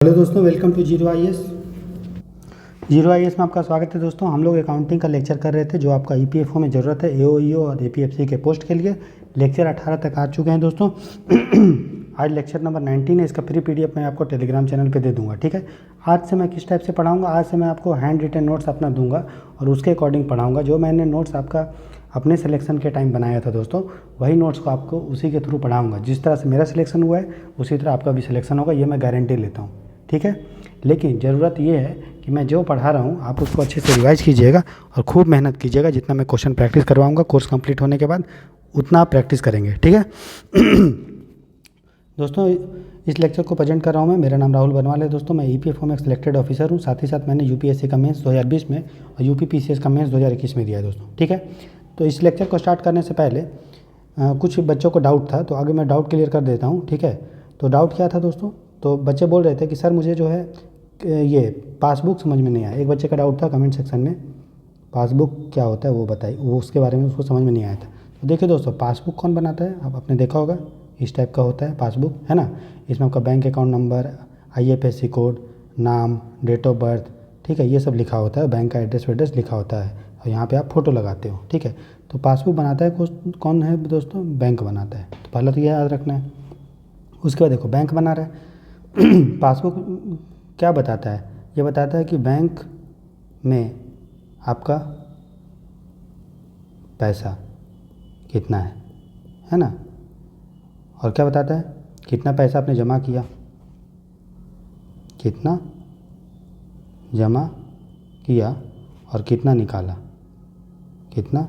Hello दोस्तों, welcome to zero IAS। Zero IAS में आपका स्वागत है दोस्तों। हम लोग अकाउंटिंग का लेक्चर कर रहे थे जो आपका EPFO में ज़रूरत है, AOEO और APFC के पोस्ट के लिए। लेक्चर 18 तक आ चुके हैं दोस्तों। आज लेक्चर नंबर 19 है। इसका फ्री PDF मैं आपको टेलीग्राम चैनल पे दे दूंगा, ठीक है। आज से मैं किस टाइप से पढ़ाऊँगा, आज से मैं आपको हैंड रिटन नोट्स अपना दूंगा और उसके अकॉर्डिंग पढ़ाऊँगा। जो मैंने नोट्स आपका अपने सिलेक्शन के टाइम बनाया था दोस्तों, वही नोट्स को आपको उसी के थ्रू पढ़ाऊँगा। जिस तरह से मेरा सिलेक्शन हुआ है उसी तरह आपका भी सिलेक्शन होगा, ये मैं गारंटी लेता हूँ, ठीक है। लेकिन ज़रूरत ये है कि मैं जो पढ़ा रहा हूँ आप उसको अच्छे से रिवाइज कीजिएगा और खूब मेहनत कीजिएगा। जितना मैं क्वेश्चन प्रैक्टिस करवाऊँगा कोर्स कंप्लीट होने के बाद, उतना आप प्रैक्टिस करेंगे, ठीक है। दोस्तों, इस लेक्चर को प्रेजेंट कर रहा हूँ मैं। मेरा नाम राहुल बनवाल है दोस्तों। मैं EPFO में एक सिलेक्टेड ऑफिसर हूँ। साथ ही साथ मैंने UPSC का मेंस 2020 में और UPPCS का मेंस 2021 में दिया है दोस्तों, ठीक है। तो इस लेक्चर को स्टार्ट करने से पहले कुछ बच्चों को डाउट था, तो आगे मैं डाउट क्लियर कर देता हूँ, ठीक है। तो डाउट क्या था दोस्तों, तो बच्चे बोल रहे थे कि सर मुझे जो है ये पासबुक समझ में नहीं आया। एक बच्चे का डाउट था कमेंट सेक्शन में, पासबुक क्या होता है वो बताइए, वो उसके बारे में उसको समझ में नहीं आया था। तो देखिए दोस्तों, पासबुक कौन बनाता है, आप आपने देखा होगा, इस टाइप का होता है पासबुक, है ना। इसमें आपका bank account number, IFSC code, नाम, डेट ऑफ बर्थ, ठीक है, ये सब लिखा होता है। बैंक का एड्रेस वेड्रेस लिखा होता है और यहाँ पे आप फ़ोटो लगाते हो, ठीक है। तो पासबुक बनाता है कौन है दोस्तों, बैंक बनाता है। तो पहले तो ये याद रखना है। उसके बाद देखो बैंक बना रहा है। पासबुक क्या बताता है, ये बताता है कि बैंक में आपका पैसा कितना है ना। और क्या बताता है, कितना पैसा आपने जमा किया, कितना जमा किया और कितना निकाला, कितना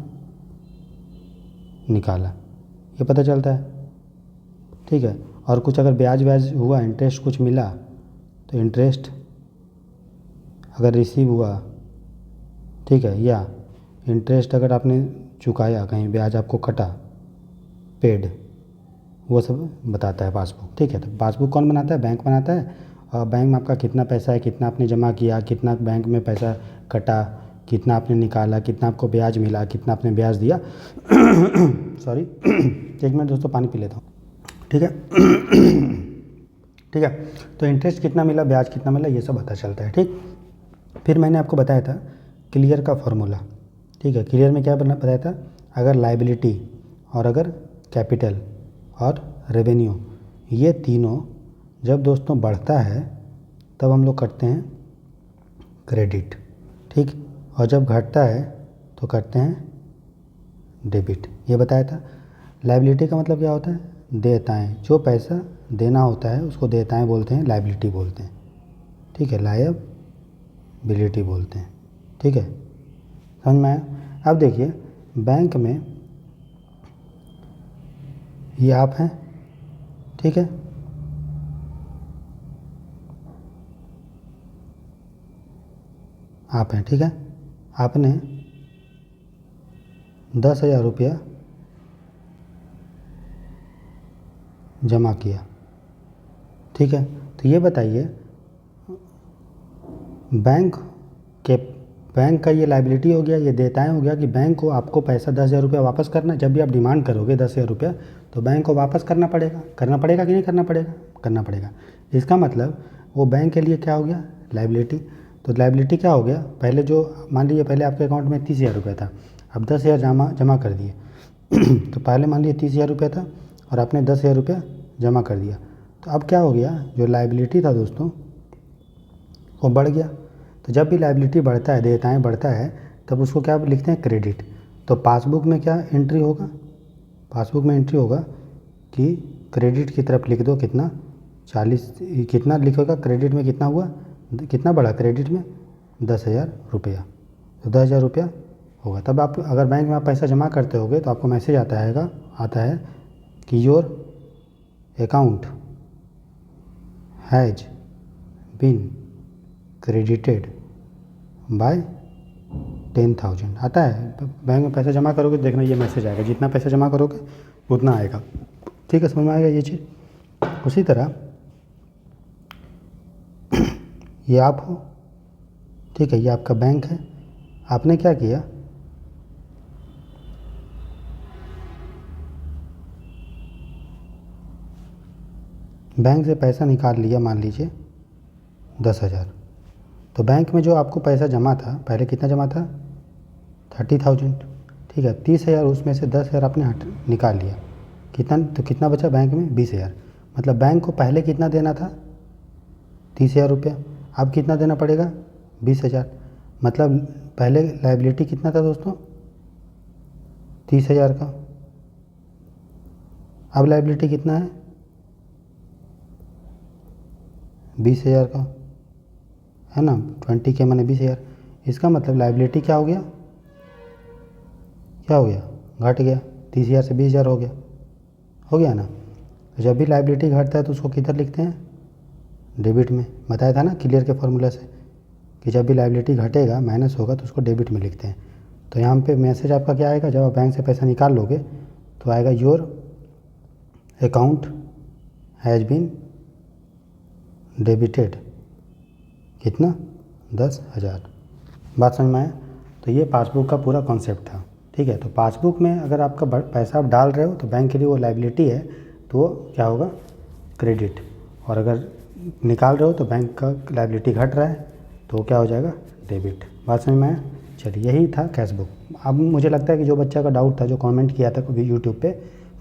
निकाला, ये पता चलता है, ठीक है। और कुछ अगर ब्याज व्याज हुआ, इंटरेस्ट कुछ मिला, तो इंटरेस्ट अगर रिसीव हुआ, ठीक है, या इंटरेस्ट अगर आपने चुकाया, कहीं ब्याज आपको कटा, पेड, वो सब बताता है पासबुक, ठीक है। तो पासबुक कौन बनाता है, बैंक बनाता है। और बैंक में आपका कितना पैसा है, कितना आपने जमा किया, कितना बैंक में पैसा कटा, कितना आपने निकाला, कितना आपको ब्याज मिला, कितना आपने ब्याज दिया। सॉरी, एक मिनट दोस्तों, पानी पी लेता हूँ, ठीक है। ठीक है, तो इंटरेस्ट कितना मिला, ब्याज कितना मिला, ये सब पता चलता है, ठीक। फिर मैंने आपको बताया था क्लियर का फॉर्मूला, ठीक है। क्लियर में क्या बताया था, अगर लायबिलिटी और अगर कैपिटल और रेवेन्यू, ये तीनों जब दोस्तों बढ़ता है तब हम लोग करते हैं क्रेडिट, ठीक। और जब घटता है तो करते हैं डेबिट, ये बताया था। लायबिलिटी का मतलब क्या होता है, देयताएँ। जो पैसा देना होता है उसको देयताएँ बोलते हैं, लायबिलिटी बोलते हैं, ठीक है, लायबिलिटी बोलते हैं, ठीक है। समझ में आया। अब देखिए, बैंक में ये आप हैं, ठीक है। आप हैं, ठीक है। आपने 10,000 रुपया जमा किया, ठीक है। तो ये बताइए, बैंक के बैंक का ये लायबिलिटी हो गया, ये देयताएँ हो गया कि बैंक को आपको पैसा 10,000 रुपया वापस करना। जब भी आप डिमांड करोगे 10,000 रुपया, तो बैंक को वापस करना पड़ेगा कि नहीं करना पड़ेगा, करना पड़ेगा। इसका मतलब वो बैंक के लिए क्या हो गया, लायबिलिटी। तो लायबिलिटी क्या हो गया, पहले जो मान लीजिए पहले आपके अकाउंट में 30,000 रुपया था, अब 10,000 जमा कर दिए। तो पहले मान लीजिए 30,000 रुपया था और आपने 10,000 रुपया जमा कर दिया, तो अब क्या हो गया, जो लायबिलिटी था दोस्तों वो बढ़ गया। तो जब भी लायबिलिटी बढ़ता है, देयताएँ बढ़ता है, तब उसको क्या लिखते हैं, क्रेडिट। तो पासबुक में क्या एंट्री होगा, पासबुक में एंट्री होगा कि क्रेडिट की तरफ लिख दो कितना, 40, कितना लिखोगा क्रेडिट में, कितना हुआ, कितना बढ़ा क्रेडिट में, 10,000 रुपया। तो 10,000 रुपया होगा। तब आप अगर बैंक में आप पैसा जमा करते होगे तो आपको मैसेज आता है कि your account has been credited by 10,000 आता है। बैंक में पैसा जमा करोगे, देखना ये मैसेज आएगा, जितना पैसा जमा करोगे उतना आएगा, ठीक है। समझ में आएगा ये चीज़। उसी तरह ये आप हो, ठीक है, ये आपका बैंक है। आपने क्या किया, बैंक से पैसा निकाल लिया, मान लीजिए 10,000। तो बैंक में जो आपको पैसा जमा था, पहले कितना जमा था 30,000, ठीक है। 30,000 उसमें से 10,000 आपने निकाल लिया, कितना, तो कितना बचा बैंक में 20,000। मतलब बैंक को पहले कितना देना था 30,000 रुपया, अब कितना देना पड़ेगा 20,000। मतलब पहले लायबिलिटी कितना था दोस्तों 30,000 का, अब लायबिलिटी कितना है 20,000 का, है ना। 20 के माने 20,000। इसका मतलब लायबिलिटी क्या हो गया, क्या हो गया, घट गया। 30,000 से 20,000 हो गया ना। तो जब भी लायबिलिटी घटता है तो उसको किधर लिखते हैं, डेबिट में। बताया था ना क्लियर के फॉर्मूला से कि जब भी लायबिलिटी घटेगा माइनस होगा तो उसको डेबिट में लिखते हैं। तो यहाँ पे मैसेज आपका क्या आएगा, जब आप बैंक से पैसा निकाल लोगे तो आएगा your account has been debited, कितना 10,000। बात समझ में आया। तो ये पासबुक का पूरा कॉन्सेप्ट था, ठीक है। तो पासबुक में अगर आपका पैसा आप डाल रहे हो तो बैंक के लिए वो लायबिलिटी है, तो वो क्या होगा क्रेडिट, और अगर निकाल रहे हो तो बैंक का लायबिलिटी घट रहा है तो क्या हो जाएगा डेबिट। बात समझ में आया। चलिए यही था कैशबुक। अब मुझे लगता है कि जो बच्चा का डाउट था, जो कमेंट किया था यूट्यूब पे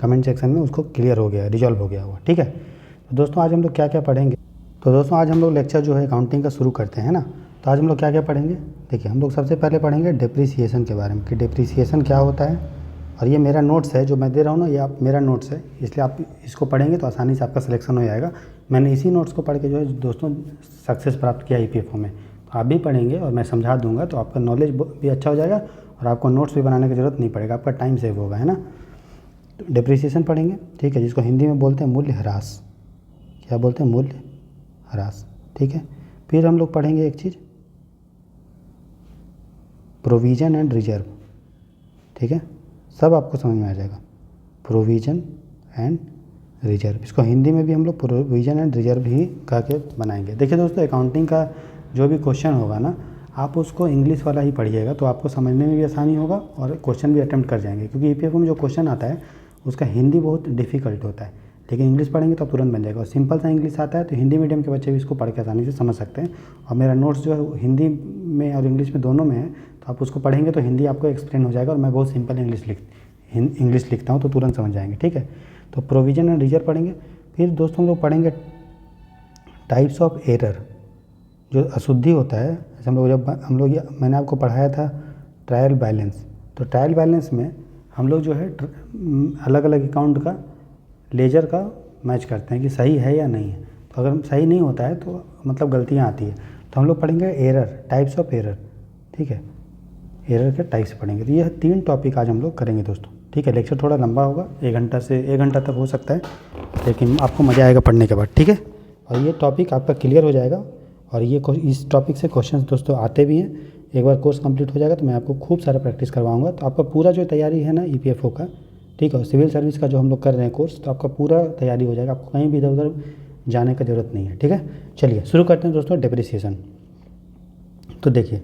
कमेंट सेक्शन में, उसको क्लियर हो गया, रिजॉल्व हो गया हुआ, ठीक है। तो दोस्तों आज हम लोग क्या क्या पढ़ेंगे, तो दोस्तों आज हम लोग लेक्चर जो है अकाउंटिंग का शुरू करते हैं ना। तो आज हम लोग क्या क्या पढ़ेंगे, देखिए हम लोग सबसे पहले पढ़ेंगे डिप्रिसिएशन के बारे में कि डिप्रिसिएशन क्या होता है। और ये मेरा नोट्स है जो मैं दे रहा हूँ ना, ये आप मेरा नोट्स है, इसलिए आप इसको पढ़ेंगे तो आसानी से आपका सिलेक्शन हो जाएगा। मैंने इसी नोट्स को पढ़ के जो है दोस्तों सक्सेस प्राप्त किया ईपीएफओ में। तो आप भी पढ़ेंगे और मैं समझा दूंगा तो आपका नॉलेज भी अच्छा हो जाएगा और आपको नोट्स भी बनाने की ज़रूरत नहीं पड़ेगा, आपका टाइम सेव होगा, है ना। तो डिप्रिसिएशन पढ़ेंगे, ठीक है, जिसको हिंदी में बोलते हैं मूल्य ह्रास। क्या बोलते हैं, मूल्य ह्रास, ठीक है। फिर हम लोग पढ़ेंगे एक चीज़ प्रोविज़न एंड रिजर्व, ठीक है, सब आपको समझ में आ जाएगा। प्रोविज़न एंड रिजर्व, इसको हिंदी में भी हम लोग प्रोविज़न एंड रिजर्व ही कह के बनाएंगे। देखिए दोस्तों अकाउंटिंग का जो भी क्वेश्चन होगा ना, आप उसको इंग्लिश वाला ही पढ़िएगा तो आपको समझने में भी आसानी होगा और क्वेश्चन भी अटेम्प्ट कर जाएंगे, क्योंकि ईपीएफओ में जो क्वेश्चन आता है उसका हिंदी बहुत डिफ़िकल्ट होता है, लेकिन इंग्लिश पढ़ेंगे तो तुरंत बन जाएगा। और सिंपल सा इंग्लिश आता है तो हिंदी मीडियम के बच्चे भी इसको पढ़ के आसानी से समझ सकते हैं। और मेरा नोट्स जो है हिंदी में और इंग्लिश में दोनों में है, तो आप उसको पढ़ेंगे तो हिंदी आपको एक्सप्लेन हो जाएगा। और मैं बहुत सिंपल इंग्लिश लिखता हूँ तो तुरंत समझ जाएंगे, ठीक है। तो प्रोविज़न एंड रिजर्व पढ़ेंगे। फिर दोस्तों हम लोग पढ़ेंगे टाइप्स ऑफ एरर, जो अशुद्धि होता है। जैसे हम लोग मैंने आपको पढ़ाया था ट्रायल बैलेंस, तो ट्रायल बैलेंस में हम लोग जो है अलग अलग अकाउंट का लेजर का मैच करते हैं कि सही है या नहीं है। तो अगर सही नहीं होता है तो मतलब गलतियाँ आती है, तो हम लोग पढ़ेंगे एरर, टाइप्स ऑफ एरर, ठीक है, एरर के टाइप्स पढ़ेंगे। तो ये 3 टॉपिक आज हम लोग करेंगे दोस्तों, ठीक है। लेक्चर थोड़ा लंबा होगा, 1 घंटा से 1 घंटा तक हो सकता है, लेकिन आपको मज़ा आएगा पढ़ने के बाद, ठीक है। और ये टॉपिक आपका क्लियर हो जाएगा और ये इस टॉपिक से क्वेश्चन दोस्तों आते भी हैं। एक बार कोर्स कंप्लीट हो जाएगा तो मैं आपको खूब सारा प्रैक्टिस करवाऊंगा, तो आपका पूरा जो तैयारी है ना ईपीएफओ का, ठीक है, सिविल सर्विस का जो हम लोग कर रहे हैं कोर्स, तो आपका पूरा तैयारी हो जाएगा, आपको कहीं भी इधर उधर जाने की ज़रूरत नहीं है, ठीक है। चलिए शुरू करते हैं दोस्तों डिप्रिसिएशन। तो देखिए,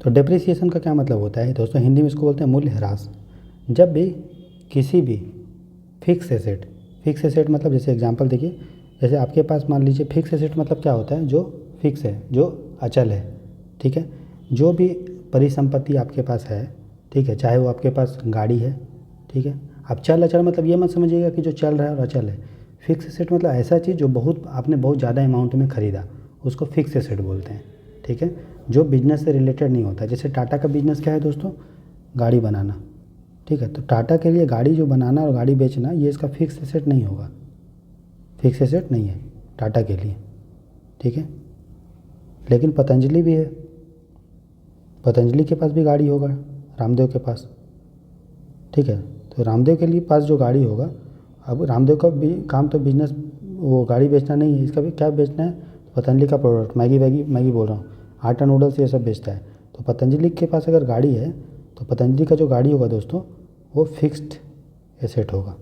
तो डिप्रिसिएशन का क्या मतलब होता है दोस्तों, हिंदी में इसको बोलते हैं मूल्य ह्रास। जब भी किसी भी फिक्स एसेट मतलब जैसे एग्जांपल देखिए, जैसे आपके पास मान लीजिए फिक्स एसेट मतलब क्या होता है, जो फिक्स है, जो अचल है, ठीक है। जो भी परिसंपत्ति आपके पास है, ठीक है, चाहे वो आपके पास गाड़ी है, ठीक है। अब चल अचल मतलब ये मत समझिएगा कि जो चल रहा है और अचल है। फिक्स एसेट मतलब ऐसा चीज़ जो आपने बहुत ज़्यादा अमाउंट में ख़रीदा, उसको फिक्स एसेट बोलते हैं, ठीक है। जो बिजनेस से रिलेटेड नहीं होता, जैसे टाटा का बिजनेस क्या है दोस्तों, गाड़ी बनाना, ठीक है। तो टाटा के लिए गाड़ी जो बनाना और गाड़ी बेचना, ये इसका फिक्स एसेट नहीं होगा, फिक्स एसेट नहीं है टाटा के लिए, ठीक है। लेकिन पतंजलि भी है, पतंजलि के पास भी गाड़ी होगा, रामदेव के पास, ठीक है। तो रामदेव के लिए पास जो गाड़ी होगा, अब रामदेव का भी काम तो बिजनेस वो गाड़ी बेचना नहीं है, इसका भी क्या बेचना है, पतंजलि का प्रोडक्ट, मैगी बोल रहा हूँ, आटा नूडल्स ये सब बेचता है। तो पतंजलि के पास अगर गाड़ी है तो पतंजलि का जो गाड़ी होगा दोस्तों वो फिक्स्ड एसेट होगा,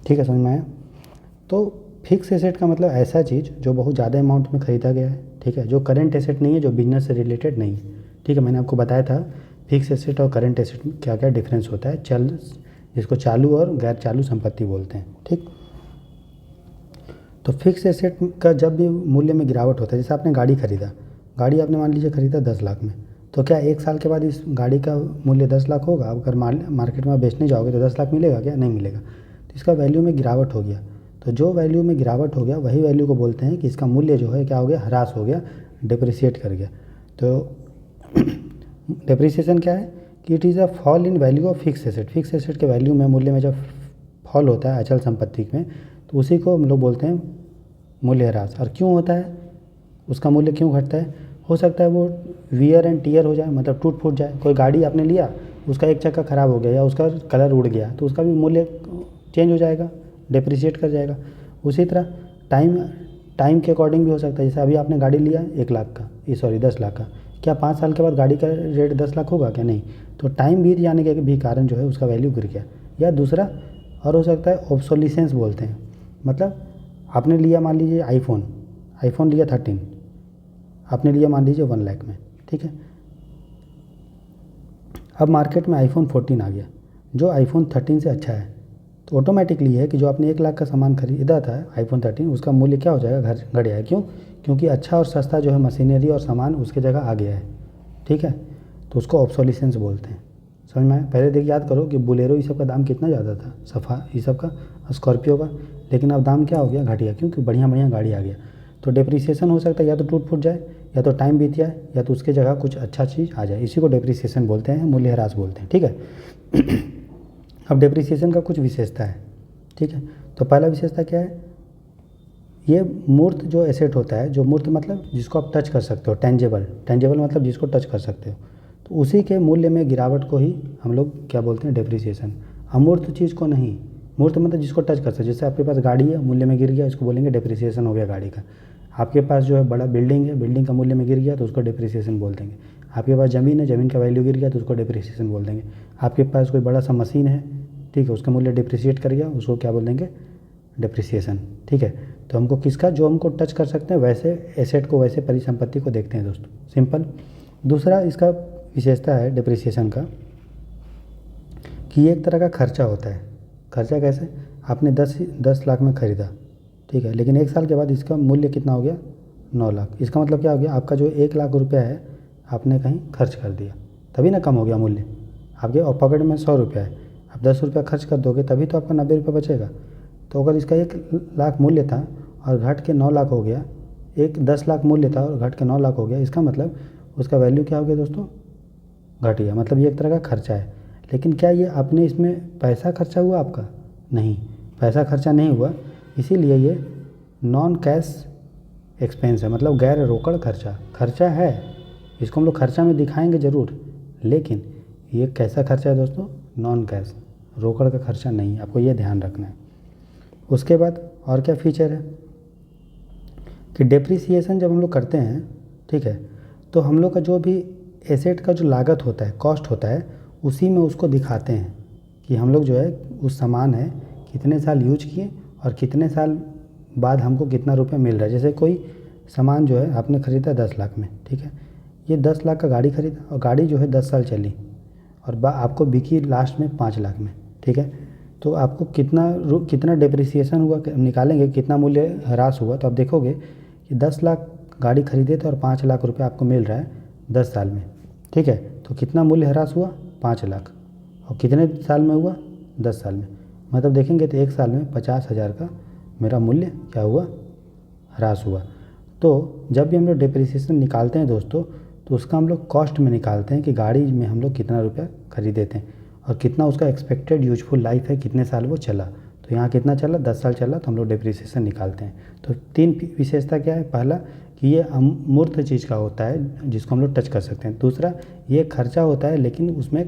ठीक है, समझ में आया। तो फिक्स एसेट का मतलब ऐसा चीज़ जो बहुत ज़्यादा अमाउंट में ख़रीदा गया है, ठीक है, जो करंट एसेट नहीं है, जो बिजनेस से रिलेटेड नहीं है, ठीक है। मैंने आपको बताया था फिक्स एसेट और करंट एसेट में क्या क्या डिफरेंस होता है, जिसको चालू और गैर चालू संपत्ति बोलते हैं, ठीक। तो फिक्स एसेट का जब भी मूल्य में गिरावट होता है, जैसे आपने गाड़ी खरीदा, गाड़ी आपने मान लीजिए खरीदा 10 लाख में, तो क्या 1 साल के बाद इस गाड़ी का मूल्य 10 लाख होगा? अगर मार्केट में बेचने जाओगे तो 10 लाख मिलेगा क्या? नहीं मिलेगा। तो इसका वैल्यू में गिरावट हो गया। तो जो वैल्यू में गिरावट हो गया वही वैल्यू को बोलते हैं कि इसका मूल्य जो है क्या हो गया? ह्रास हो गया, डिप्रिसिएट कर गया। तो डिप्रिसिएशन क्या है कि it is a fall in value of fix asset. Fix asset के वैल्यू में, मूल्य में जब फॉल होता है अचल संपत्ति में, तो उसी को हम लोग बोलते हैं मूल्य ह्रास। और क्यों होता है, उसका मूल्य क्यों घटता है? हो सकता है वो वियर एंड टीयर हो जाए, मतलब टूट फूट जाए। कोई गाड़ी आपने लिया, उसका एक चक्का ख़राब हो गया या उसका कलर उड़ गया, तो उसका भी मूल्य चेंज हो जाएगा, डिप्रिसिएट कर जाएगा। उसी तरह टाइम के अकॉर्डिंग भी हो सकता है। जैसे अभी आपने गाड़ी लिया 1 लाख का, 10 लाख का, क्या 5 साल के बाद गाड़ी का रेट 10 लाख होगा क्या? नहीं। तो टाइम बीत जाने के भी कारण जो है उसका वैल्यू गिर गया। या दूसरा और हो सकता है ऑब्सोलिसेंस बोलते हैं, मतलब आपने लिया मान लीजिए आईफोन लिया 13, आपने लिया मान लीजिए 1 लाख में, ठीक है। अब मार्केट में आईफोन 14 आ गया जो आईफोन 13 से अच्छा है, तो ऑटोमेटिकली है कि जो आपने 1 लाख का सामान खरीदा था आईफोन 13, उसका मूल्य क्या हो जाएगा? घट गया है। क्यों? क्योंकि अच्छा और सस्ता जो है मशीनरी और सामान उसके जगह आ गया है, ठीक है। तो उसको ऑब्सोलिसेंस बोलते हैं। समझ में आया? पहले देखिए, याद करो कि बोलेरो ये सब का दाम कितना ज़्यादा था, सफ़ा ये सब का, स्कॉर्पियो का, लेकिन अब दाम क्या हो गया? घट गया। क्योंकि बढ़िया गाड़ी आ गया। तो डिप्रिसिएशन हो सकता है या तो टूट फूट जाए, या तो टाइम बीत जाए, या तो उसके जगह कुछ अच्छा चीज़ आ जाए। इसी को डिप्रिसिएशन बोलते हैं, मूल्य ह्रास बोलते हैं, ठीक है। अब डिप्रिसिएशन का कुछ विशेषता है, ठीक है। तो पहला विशेषता क्या है? ये मूर्त जो एसेट होता है, जो मूर्त मतलब जिसको आप टच कर सकते हो, टेंजेबल मतलब जिसको टच कर सकते हो, तो उसी के मूल्य में गिरावट को ही हम लोग क्या बोलते हैं? डिप्रिसिएशन। अमूर्त चीज़ को नहीं। मूर्त मतलब जिसको टच कर सकते, जैसे आपके पास गाड़ी है, मूल्य में गिर गया, इसको बोलेंगे डिप्रिसिएशन हो गया गाड़ी का। आपके पास जो है बड़ा बिल्डिंग है, बिल्डिंग का मूल्य में गिर गया तो उसको डिप्रिसिएशन बोल देंगे। आपके पास ज़मीन है, ज़मीन का वैल्यू गिर गया तो उसको डिप्रिसिएशन बोल देंगे। आपके पास कोई बड़ा सा मशीन है, ठीक है, उसका मूल्य डिप्रिसिएट कर गया, उसको क्या बोल देंगे? डिप्रिसिएशन, ठीक है। तो हमको किसका, जो हमको टच कर सकते हैं वैसे एसेट को, वैसे परिसंपत्ति को देखते हैं दोस्तों, सिंपल। दूसरा इसका विशेषता है डिप्रिसिएशन का कि ये एक तरह का खर्चा होता है। खर्चा कैसे? आपने 10 लाख में ख़रीदा, ठीक है, लेकिन 1 साल के बाद इसका मूल्य कितना हो गया? 9 लाख। इसका मतलब क्या हो गया? आपका जो 1 लाख रुपया है आपने कहीं खर्च कर दिया, तभी ना कम हो गया मूल्य। आपके और पॉकेट में 100 रुपया है, आप 10 रुपया खर्च कर दोगे तभी तो आपका 90 रुपये बचेगा। तो अगर इसका 1 लाख मूल्य था और घट के 9 लाख हो गया, 10 लाख मूल्य था और घट के 9 लाख हो गया, इसका मतलब उसका वैल्यू क्या हो गया दोस्तों? घट गया। मतलब ये एक तरह का खर्चा है। लेकिन क्या ये आपने इसमें पैसा खर्चा हुआ आपका? नहीं, पैसा खर्चा नहीं हुआ, इसीलिए ये नॉन कैश एक्सपेंस है, मतलब गैर रोकड़ खर्चा है। इसको हम लोग खर्चा में दिखाएंगे ज़रूर, लेकिन ये कैसा खर्चा है दोस्तों? नॉन कैश, रोकड़ का खर्चा नहीं, आपको ये ध्यान रखना है। उसके बाद और क्या फीचर है कि डिप्रिसिएशन जब हम लोग करते हैं, ठीक है, तो हम लोग का जो भी एसेट का जो लागत होता है, कॉस्ट होता है, उसी में उसको दिखाते हैं कि हम लोग जो है उस सामान है कितने साल यूज किए और कितने साल बाद हमको कितना रुपया मिल रहा है। जैसे कोई सामान जो है आपने ख़रीदा 10 लाख में, ठीक है, ये 10 लाख का गाड़ी खरीदा और गाड़ी जो है 10 साल चली और आपको बिकी लास्ट में 5 लाख में, ठीक है, तो आपको कितना डिप्रिसिएशन हुआ निकालेंगे, कितना मूल्य ह्रास हुआ, तो आप देखोगे कि 10 लाख गाड़ी खरीदे थे और 5 लाख रुपए आपको मिल रहा है 10 साल में, ठीक है। तो कितना मूल्य ह्रास हुआ? 5 लाख। और कितने साल में हुआ? 10 साल में। मतलब देखेंगे तो 1 साल में 50,000 का मेरा मूल्य क्या हुआ? ह्रास हुआ। तो जब भी हम लोग डिप्रिसिएशन निकालते हैं दोस्तों, तो उसका हम लोग कॉस्ट में निकालते हैं कि गाड़ी में हम लोग कितना रुपया खरीदे थे और कितना उसका एक्सपेक्टेड यूजफुल लाइफ है, कितने साल वो चला। तो यहाँ कितना चला? 10 साल चला, तो हम लोग डिप्रिसिएशन निकालते हैं। तो 3 विशेषता क्या है? पहला कि ये अमूर्त चीज़ का होता है जिसको हम लोग टच कर सकते हैं। दूसरा, ये खर्चा होता है लेकिन उसमें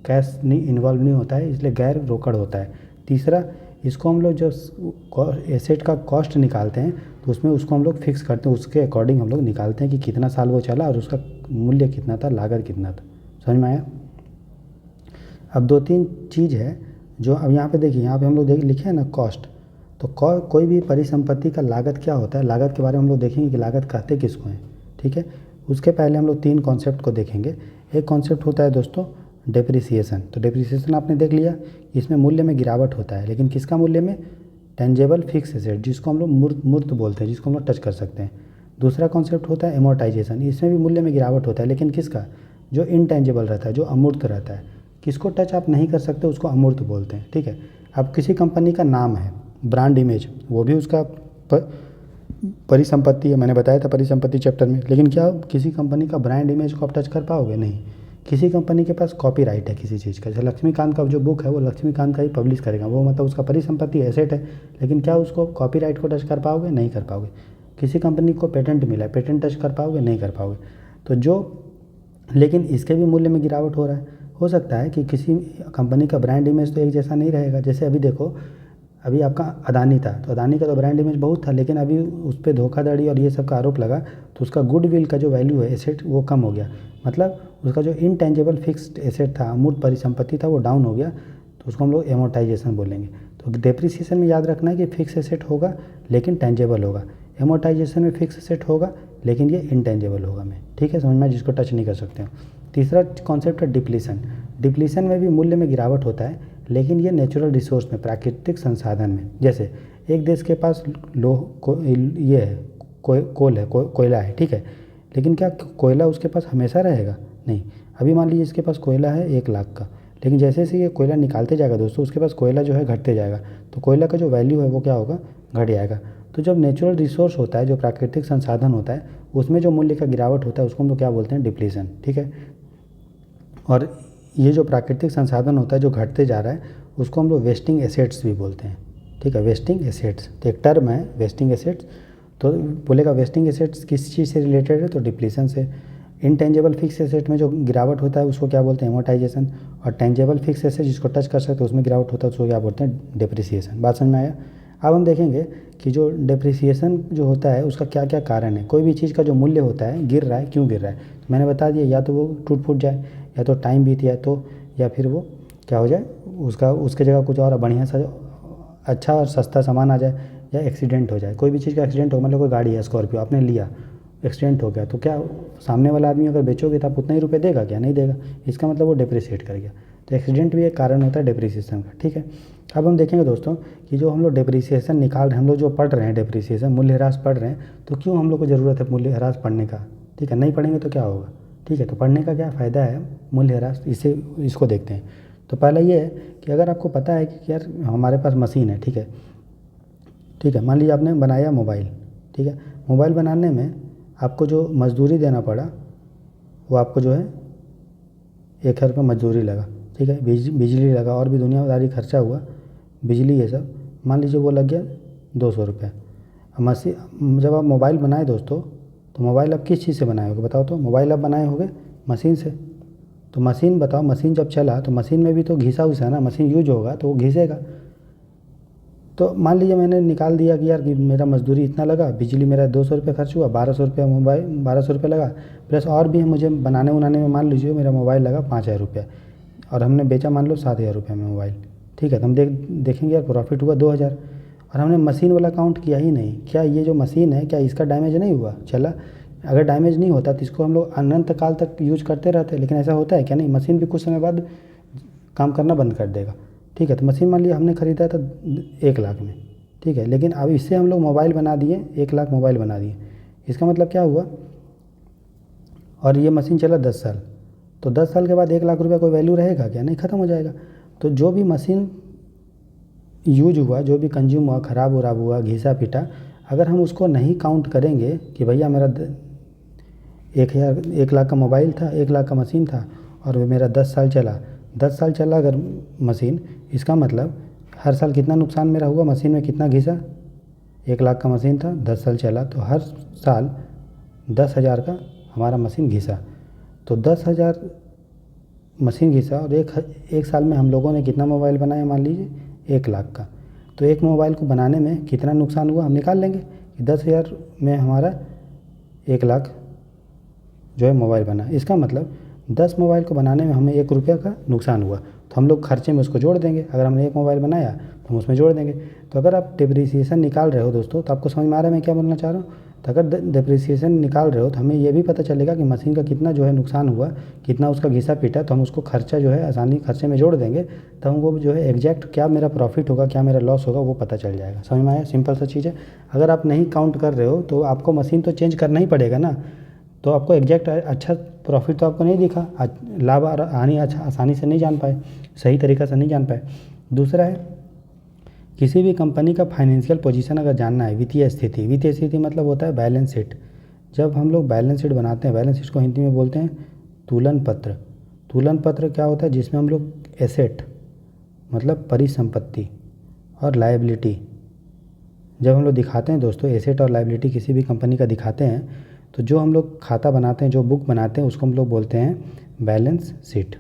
कैश नहीं इन्वॉल्व नहीं होता है, इसलिए गैर रोकड़ होता है। तीसरा, इसको हम लोग जब एसेट का कॉस्ट निकालते हैं तो उसमें उसको हम लोग फिक्स करते हैं, उसके अकॉर्डिंग हम लोग निकालते हैं कि कितना साल वो चला और उसका मूल्य कितना था, लागत कितना था। समझ में आया? अब 2-3 चीज़ है जो अब यहाँ पे देखिए, यहाँ पे हम लोग लिखे हैं ना कॉस्ट। तो कोई भी परिसंपत्ति का लागत क्या होता है, लागत के बारे में हम लोग देखेंगे कि लागत कहते किसको हैं, ठीक है। उसके पहले हम लोग 3 कॉन्सेप्ट को देखेंगे। एक कॉन्सेप्ट होता है दोस्तों डिप्रिसिएशन। तो डिप्रिसिएशन आपने देख लिया, इसमें मूल्य में गिरावट होता है, लेकिन किसका मूल्य में? टेंजेबल फिक्स एसेट जिसको हम लोग मूर्त मूर्त बोलते हैं, जिसको हम लोग टच कर सकते हैं। दूसरा कॉन्सेप्ट होता है एमोर्टाइजेशन, इसमें भी मूल्य में गिरावट होता है, लेकिन किसका, जो इनटेंजिबल रहता है, जो अमूर्त रहता है, किसको टच आप नहीं कर सकते उसको अमूर्त बोलते हैं, ठीक है। अब किसी कंपनी का नाम है, ब्रांड इमेज, वो भी उसका परिसंपत्ति है, मैंने बताया था परिसंपत्ति चैप्टर में, लेकिन क्या किसी कंपनी का ब्रांड इमेज को आप टच कर पाओगे, नहीं। किसी कंपनी के पास कॉपीराइट है किसी चीज़ का, जैसे लक्ष्मीकांत का जो बुक है वो लक्ष्मीकांत का ही पब्लिश करेगा, वो मतलब उसका परिसंपत्ति एसेट है, लेकिन क्या उसको कॉपीराइट को टच कर पाओगे, नहीं कर पाओगे। किसी कंपनी को पेटेंट मिला है, पेटेंट टच कर पाओगे, नहीं कर पाओगे। तो जो, लेकिन इसके भी मूल्य में गिरावट हो रहा है। हो सकता है कि किसी कंपनी का ब्रांड इमेज तो एक जैसा नहीं रहेगा, जैसे अभी देखो, अभी आपका अदानी था, तो अदानी का तो ब्रांड इमेज बहुत था, लेकिन अभी उस पर धोखाधड़ी और ये सब का आरोप लगा, तो उसका गुडविल का जो वैल्यू है एसेट वो कम हो गया, मतलब उसका जो इनटेंजिबल फिक्स्ड एसेट था, अमूर्त परिसंपत्ति था, वो डाउन हो गया, तो उसको हम लोग एमोर्टाइजेशन बोलेंगे। तो डेप्रिसिएशन में याद रखना है कि फिक्स एसेट होगा लेकिन टेंजेबल होगा, एमोर्टाइजेशन में फिक्स एसेट होगा लेकिन ये इनटेंजिबल होगा में, ठीक है, समझ में, जिसको टच नहीं कर सकते हो। तीसरा कॉन्सेप्ट है डिप्लीशन। डिप्लीशन में भी मूल्य में गिरावट होता है, लेकिन ये नेचुरल रिसोर्स में, प्राकृतिक संसाधन में। जैसे एक देश के पास ये है, कोयला है, ठीक है, लेकिन क्या कोयला उसके पास हमेशा रहेगा, नहीं। अभी मान लीजिए इसके पास कोयला है 1 लाख का, लेकिन जैसे जैसे ये कोयला निकालते जाएगा दोस्तों, उसके पास कोयला जो है घटते जाएगा, तो कोयला का जो वैल्यू है वो क्या होगा, घट जाएगा। तो जब नेचुरल रिसोर्स होता है, जो प्राकृतिक संसाधन होता है, उसमें जो मूल्य का गिरावट होता है उसको हम लोग क्या बोलते हैं, डिप्लीशन, ठीक है। और ये जो प्राकृतिक संसाधन होता है जो घटते जा रहा है, उसको हम लोग वेस्टिंग एसेट्स भी बोलते हैं, ठीक है, वेस्टिंग एसेट्स, तो एक टर्म है वेस्टिंग एसेट्स। तो बोलेगा वेस्टिंग एसेट्स किस चीज़ से रिलेटेड है, तो डिप्लीशन से। इनटेंजेबल फिक्स एसेट में जो गिरावट होता है उसको क्या बोलते हैं, एमोर्टाइजेशन। और टेंजेबल फिक्स एसेट जिसको टच कर सकते हैं उसमें गिरावट होता है उसको क्या बोलते हैं, डेप्रिसिएशन। बात समझ में आया। अब हम देखेंगे कि जो डेप्रिसिएशन जो होता है उसका क्या क्या कारण है। कोई भी चीज़ का जो मूल्य होता है गिर रहा है, क्यों गिर रहा है, तो मैंने बता दिया, या तो वो टूट फूट जाए, या तो टाइम बीत जाए, तो या फिर वो क्या हो जाए, उसका उसके जगह कुछ और बढ़िया सा अच्छा और सस्ता सामान आ जाए, या एक्सीडेंट हो जाए। कोई भी चीज़ का एक्सीडेंट हो, मतलब कोई गाड़ी है स्कॉर्पियो आपने लिया, एक्सीडेंट हो गया, तो क्या सामने वाला आदमी अगर बेचोगे तो आप उतना ही रुपये देगा क्या, नहीं देगा, इसका मतलब वो डिप्रिसिएट कर गया। तो एक्सीडेंट भी एक कारण होता है डिप्रिसिएशन का, ठीक है। अब हम देखेंगे दोस्तों कि जो हम लोग डिप्रिसिएशन निकाल रहे हैं, हम लोग जो पढ़ रहे हैं डिप्रिसिएशन, मूल्यह्रास पढ़ रहे हैं, तो क्यों हम लोग को ज़रूरत है मूल्यह्रास पढ़ने का, ठीक है। नहीं पढ़ेंगे तो क्या होगा, ठीक है। तो पढ़ने का क्या फ़ायदा है मूल्यह्रास, इसको देखते हैं। तो पहला ये है कि अगर आपको पता है कि यार हमारे पास मशीन है, ठीक है, ठीक है, मान लीजिए आपने बनाया मोबाइल, ठीक है, मोबाइल बनाने में आपको जो मजदूरी देना पड़ा वो आपको जो है 1,000 रुपये मजदूरी लगा, ठीक है, बिजली लगा और भी दुनियादारी खर्चा हुआ, बिजली ये सब, मान लीजिए वो लग गया 200 रुपये। अब मशीन, जब आप मोबाइल बनाए दोस्तों, तो मोबाइल आप किस चीज़ से बनाए होगे बताओ, तो मोबाइल आप बनाए होगे मशीन से। तो मशीन बताओ, मशीन जब चला तो मशीन में भी तो घिसा उसा है ना, मशीन यूज होगा तो वो घिसेगा। तो मान लीजिए मैंने निकाल दिया कि यार कि मेरा मजदूरी इतना लगा, बिजली मेरा 200 रुपये खर्च हुआ, 1200 रुपये मोबाइल, 1200 रुपये लगा, प्लस और भी मुझे बनाने उनाने में मान लीजिए मेरा मोबाइल लगा 5,000 रुपये, और हमने बेचा मान लो 7,000 रुपये में मोबाइल, ठीक है। तो हम देखेंगे यार प्रॉफिट हुआ 2,000, और हमने मशीन वाला काउंट किया ही नहीं। क्या ये जो मशीन है क्या इसका डैमेज नहीं हुआ, चला, अगर डैमेज नहीं होता तो इसको हम लोग अनंत काल तक यूज करते रहते, लेकिन ऐसा होता है क्या, नहीं, मशीन भी कुछ समय बाद काम करना बंद कर देगा, ठीक है। तो मशीन मान लिया हमने ख़रीदा था 1,00,000 में, ठीक है, लेकिन अब इससे हम लोग मोबाइल बना दिए, 1,00,000 मोबाइल बना दिए, इसका मतलब क्या हुआ, और ये मशीन चला 10 साल, तो 10 साल के बाद 1,00,000 रुपये कोई वैल्यू रहेगा क्या, नहीं, ख़त्म हो जाएगा। तो जो भी मशीन यूज हुआ, जो भी कंज्यूम हुआ, ख़राब उराब हुआ, घिसा पिटा, अगर हम उसको नहीं काउंट करेंगे कि भैया मेरा 1,00,000 का मोबाइल था, 1,00,000 का मशीन था, और मेरा 10 साल चला, 10 साल चला अगर मशीन, इसका मतलब हर साल कितना नुकसान मेरा हुआ, मशीन में कितना घिसा, 1,00,000 का मशीन था, 10 साल चला, तो हर साल 10,000 का हमारा मशीन घिसा। तो 10,000 मशीन घिसा, और एक साल में हम लोगों ने कितना मोबाइल बनाया, मान लीजिए 1,00,000 का। तो एक मोबाइल को बनाने में कितना नुकसान हुआ, हम निकाल लेंगे कि 10,000 में हमारा 1,00,000 जो है मोबाइल बना। इसका मतलब 10 मोबाइल को बनाने में हमें 1 रुपये का नुकसान हुआ, तो हम लोग खर्चे में उसको जोड़ देंगे। अगर हमने 1 मोबाइल बनाया तो हम उसमें जोड़ देंगे। तो अगर आप डिप्रिसिएशन निकाल रहे हो दोस्तों, तो आपको समझ में आ रहा है मैं क्या बोलना चाह रहा हूँ। तो अगर डिप्रिसिएशन निकाल रहे हो तो हमें ये भी पता चलेगा कि मशीन का कितना जो है नुकसान हुआ, कितना उसका घिसा पीटा, तो हम उसको खर्चा जो है आसानी खर्चे में जोड़ देंगे, तो हमको जो है एग्जैक्ट क्या मेरा प्रॉफिट होगा, क्या मेरा लॉस होगा, वो पता चल जाएगा। समझ में आया? सिंपल सा चीज़ है। अगर आप नहीं काउंट कर रहे हो तो आपको मशीन तो चेंज करना ही पड़ेगा ना, तो आपको एग्जैक्ट अच्छा प्रॉफिट तो आपको नहीं दिखा, लाभ और हानि अच्छा आसानी से नहीं जान पाए, सही तरीक़ा से नहीं जान पाए। दूसरा है, किसी भी कंपनी का फाइनेंशियल पोजीशन अगर जानना है, वित्तीय स्थिति मतलब होता है बैलेंस शीट। जब हम लोग बैलेंस शीट बनाते हैं, बैलेंस शीट को हिंदी में बोलते हैं तुलन पत्र। तुलन पत्र क्या होता है? जिसमें हम लोग एसेट मतलब परिसंपत्ति और लायबिलिटी जब हम लोग दिखाते हैं दोस्तों, एसेट और लायबिलिटी किसी भी कंपनी का दिखाते हैं, तो जो हम लोग खाता बनाते हैं, जो बुक बनाते हैं, उसको हम लोग बोलते हैं बैलेंस शीट।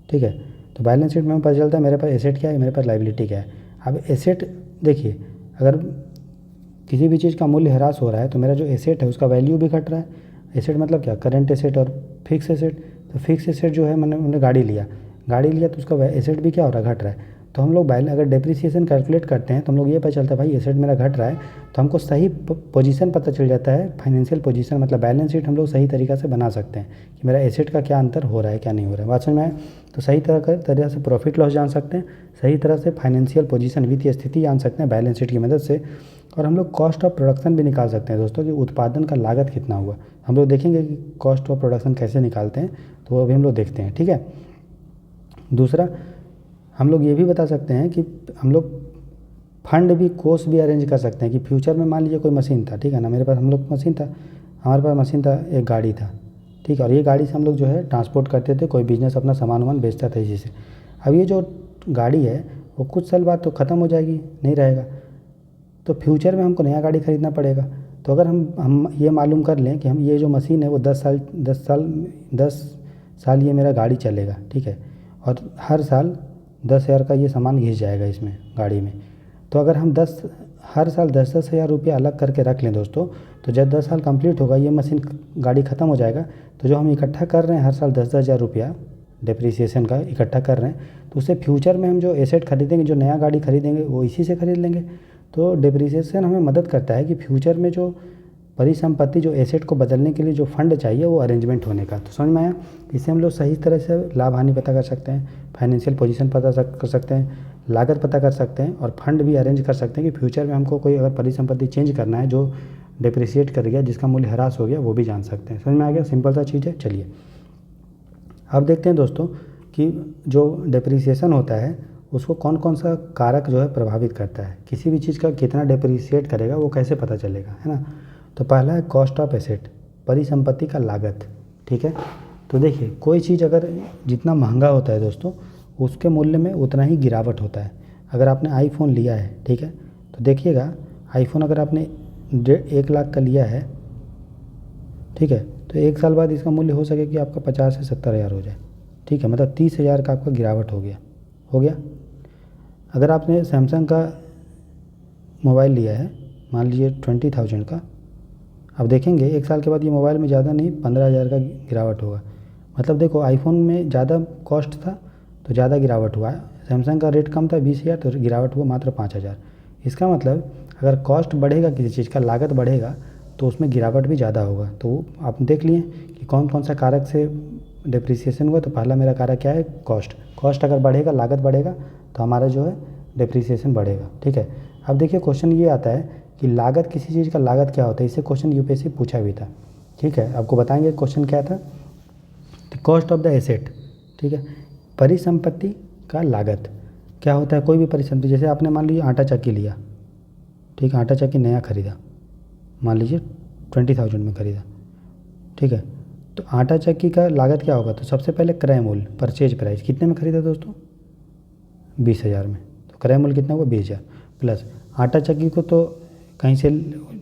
ठीक है, तो बैलेंस शीट में हमें पता चलता है मेरे पास एसेट क्या है, मेरे पास लायबिलिटी क्या है। अब एसेट देखिए, अगर किसी भी चीज़ का मूल्य ह्रास हो रहा है तो मेरा जो एसेट है उसका वैल्यू भी घट रहा है। एसेट मतलब क्या? करंट एसेट और फिक्स एसेट। तो फिक्स एसेट जो है, मैंने गाड़ी लिया तो उसका एसेट भी क्या हो रहा है? घट रहा है। तो हम लोग अगर डेप्रिसिएशन कैलकुलेट करते हैं तो हम लोग ये पता चलता है भाई एसेट मेरा घट रहा है, तो हमको सही पोजीशन पता चल जाता है। फाइनेंशियल पोजीशन मतलब बैलेंस शीट हम लोग सही तरीक़ा से बना सकते हैं कि मेरा एसेट का क्या अंतर हो रहा है, क्या नहीं हो रहा है। बात समझ में आए? तो सही तरह से प्रॉफिट लॉस जान सकते हैं, सही तरह से फाइनेंशियल पोजीशन वित्तीय स्थिति जान सकते हैं बैलेंस शीट की मदद से। और हम लोग कॉस्ट ऑफ प्रोडक्शन भी निकाल सकते हैं दोस्तों, कि उत्पादन का लागत कितना हुआ। हम लोग देखेंगे कि कॉस्ट ऑफ प्रोडक्शन कैसे निकालते हैं, तो वो अभी हम लोग देखते हैं। ठीक है, दूसरा हम लोग ये भी बता सकते हैं कि हम लोग फंड भी, कोष भी अरेंज कर सकते हैं कि फ्यूचर में मान लीजिए कोई मशीन था, ठीक है ना, मेरे पास हमारे पास मशीन था, एक गाड़ी था, ठीक है, और ये गाड़ी से हम लोग जो है ट्रांसपोर्ट करते थे, कोई बिजनेस अपना सामान बेचता था इसी से। अब ये जो गाड़ी है वो कुछ साल बाद तो ख़त्म हो जाएगी, नहीं रहेगा, तो फ्यूचर में हमको नया गाड़ी खरीदना पड़ेगा। तो अगर हम ये मालूम कर लें कि हम ये जो मशीन है वो 10 साल ये मेरा गाड़ी चलेगा, ठीक है, और हर साल 10,000 का ये सामान घिस जाएगा इसमें गाड़ी में, तो अगर हम हर साल 10,000 रुपया अलग करके रख लें दोस्तों, तो जब 10 साल कंप्लीट होगा, ये मशीन गाड़ी ख़त्म हो जाएगा, तो जो हम इकट्ठा कर रहे हैं हर साल 10,000 रुपया डिप्रिसिएशन का इकट्ठा कर रहे हैं, तो उससे फ्यूचर में हम जो एसेट खरीदेंगे, जो नया गाड़ी खरीदेंगे, वो इसी से खरीद लेंगे। तो डिप्रिसिएशन हमें मदद करता है कि फ्यूचर में जो परिसंपत्ति, जो एसेट को बदलने के लिए जो फंड चाहिए वो अरेंजमेंट होने का। तो समझ में आया? इससे हम लोग सही तरह से लाभ हानि पता कर सकते हैं, फाइनेंशियल पोजीशन पता कर सकते हैं, लागत पता कर सकते हैं, और फंड भी अरेंज कर सकते हैं कि फ्यूचर में हमको कोई अगर परिसंपत्ति चेंज करना है जो डिप्रिसिएट कर गया, जिसका मूल्य ह्रास हो गया, वो भी जान सकते हैं। समझ में आ गया? सिंपल सा चीज़ है। चलिए अब देखते हैं दोस्तों कि जो डिप्रिसिएशन होता है उसको कौन कौन सा कारक जो है प्रभावित करता है, किसी भी चीज़ का कितना डिप्रिसिएट करेगा वो कैसे पता चलेगा, है ना। तो पहला है कॉस्ट ऑफ एसेट, परिसंपत्ति का लागत। ठीक है, तो देखिए कोई चीज़ अगर जितना महंगा होता है दोस्तों, उसके मूल्य में उतना ही गिरावट होता है। अगर आपने आईफोन लिया है, ठीक है, तो देखिएगा आईफोन अगर आपने 1 लाख का लिया है, ठीक है, तो 1 साल बाद इसका मूल्य हो सके कि आपका 50 से 70 हज़ार हो जाए। ठीक है, मतलब 30 हज़ार का आपका गिरावट हो गया। अगर आपने सैमसंग का मोबाइल लिया है, मान लीजिए 20,000 का, अब देखेंगे 1 साल के बाद ये मोबाइल में ज़्यादा नहीं 15 हज़ार का गिरावट होगा। मतलब देखो आईफोन में ज़्यादा कॉस्ट था तो ज़्यादा गिरावट हुआ है, सैमसंग का रेट कम था 20 हज़ार, तो गिरावट हुआ मात्र 5 हज़ार। इसका मतलब अगर कॉस्ट बढ़ेगा, किसी चीज़ का लागत बढ़ेगा, तो उसमें गिरावट भी ज़्यादा होगा। तो आप देख लिए कि कौन कौन सा कारक से डिप्रिसिएशन हुआ। तो पहला मेरा कारक क्या है? कॉस्ट अगर बढ़ेगा, लागत बढ़ेगा, तो हमारा जो है डिप्रिसिएशन बढ़ेगा। ठीक है, अब देखिए क्वेश्चन ये आता है कि लागत, किसी चीज़ का लागत क्या होता है, इससे क्वेश्चन यूपीएससी पूछा भी था। ठीक है, आपको बताएंगे क्वेश्चन क्या था। कॉस्ट ऑफ द एसेट, ठीक है, परिसंपत्ति का लागत क्या होता है। कोई भी परिसंपत्ति, जैसे आपने मान लीजिए आटा चक्की लिया, ठीक है, आटा चक्की नया खरीदा, मान लीजिए 20,000 में खरीदा, ठीक है, तो आटा चक्की का लागत क्या होगा। तो सबसे पहले क्रय मूल्य, परचेज प्राइस, कितने में खरीदा दोस्तों? 20 हज़ार में। तो क्रय मूल्य कितना हुआ? 20 हज़ार, प्लस आटा चक्की को तो कहीं से,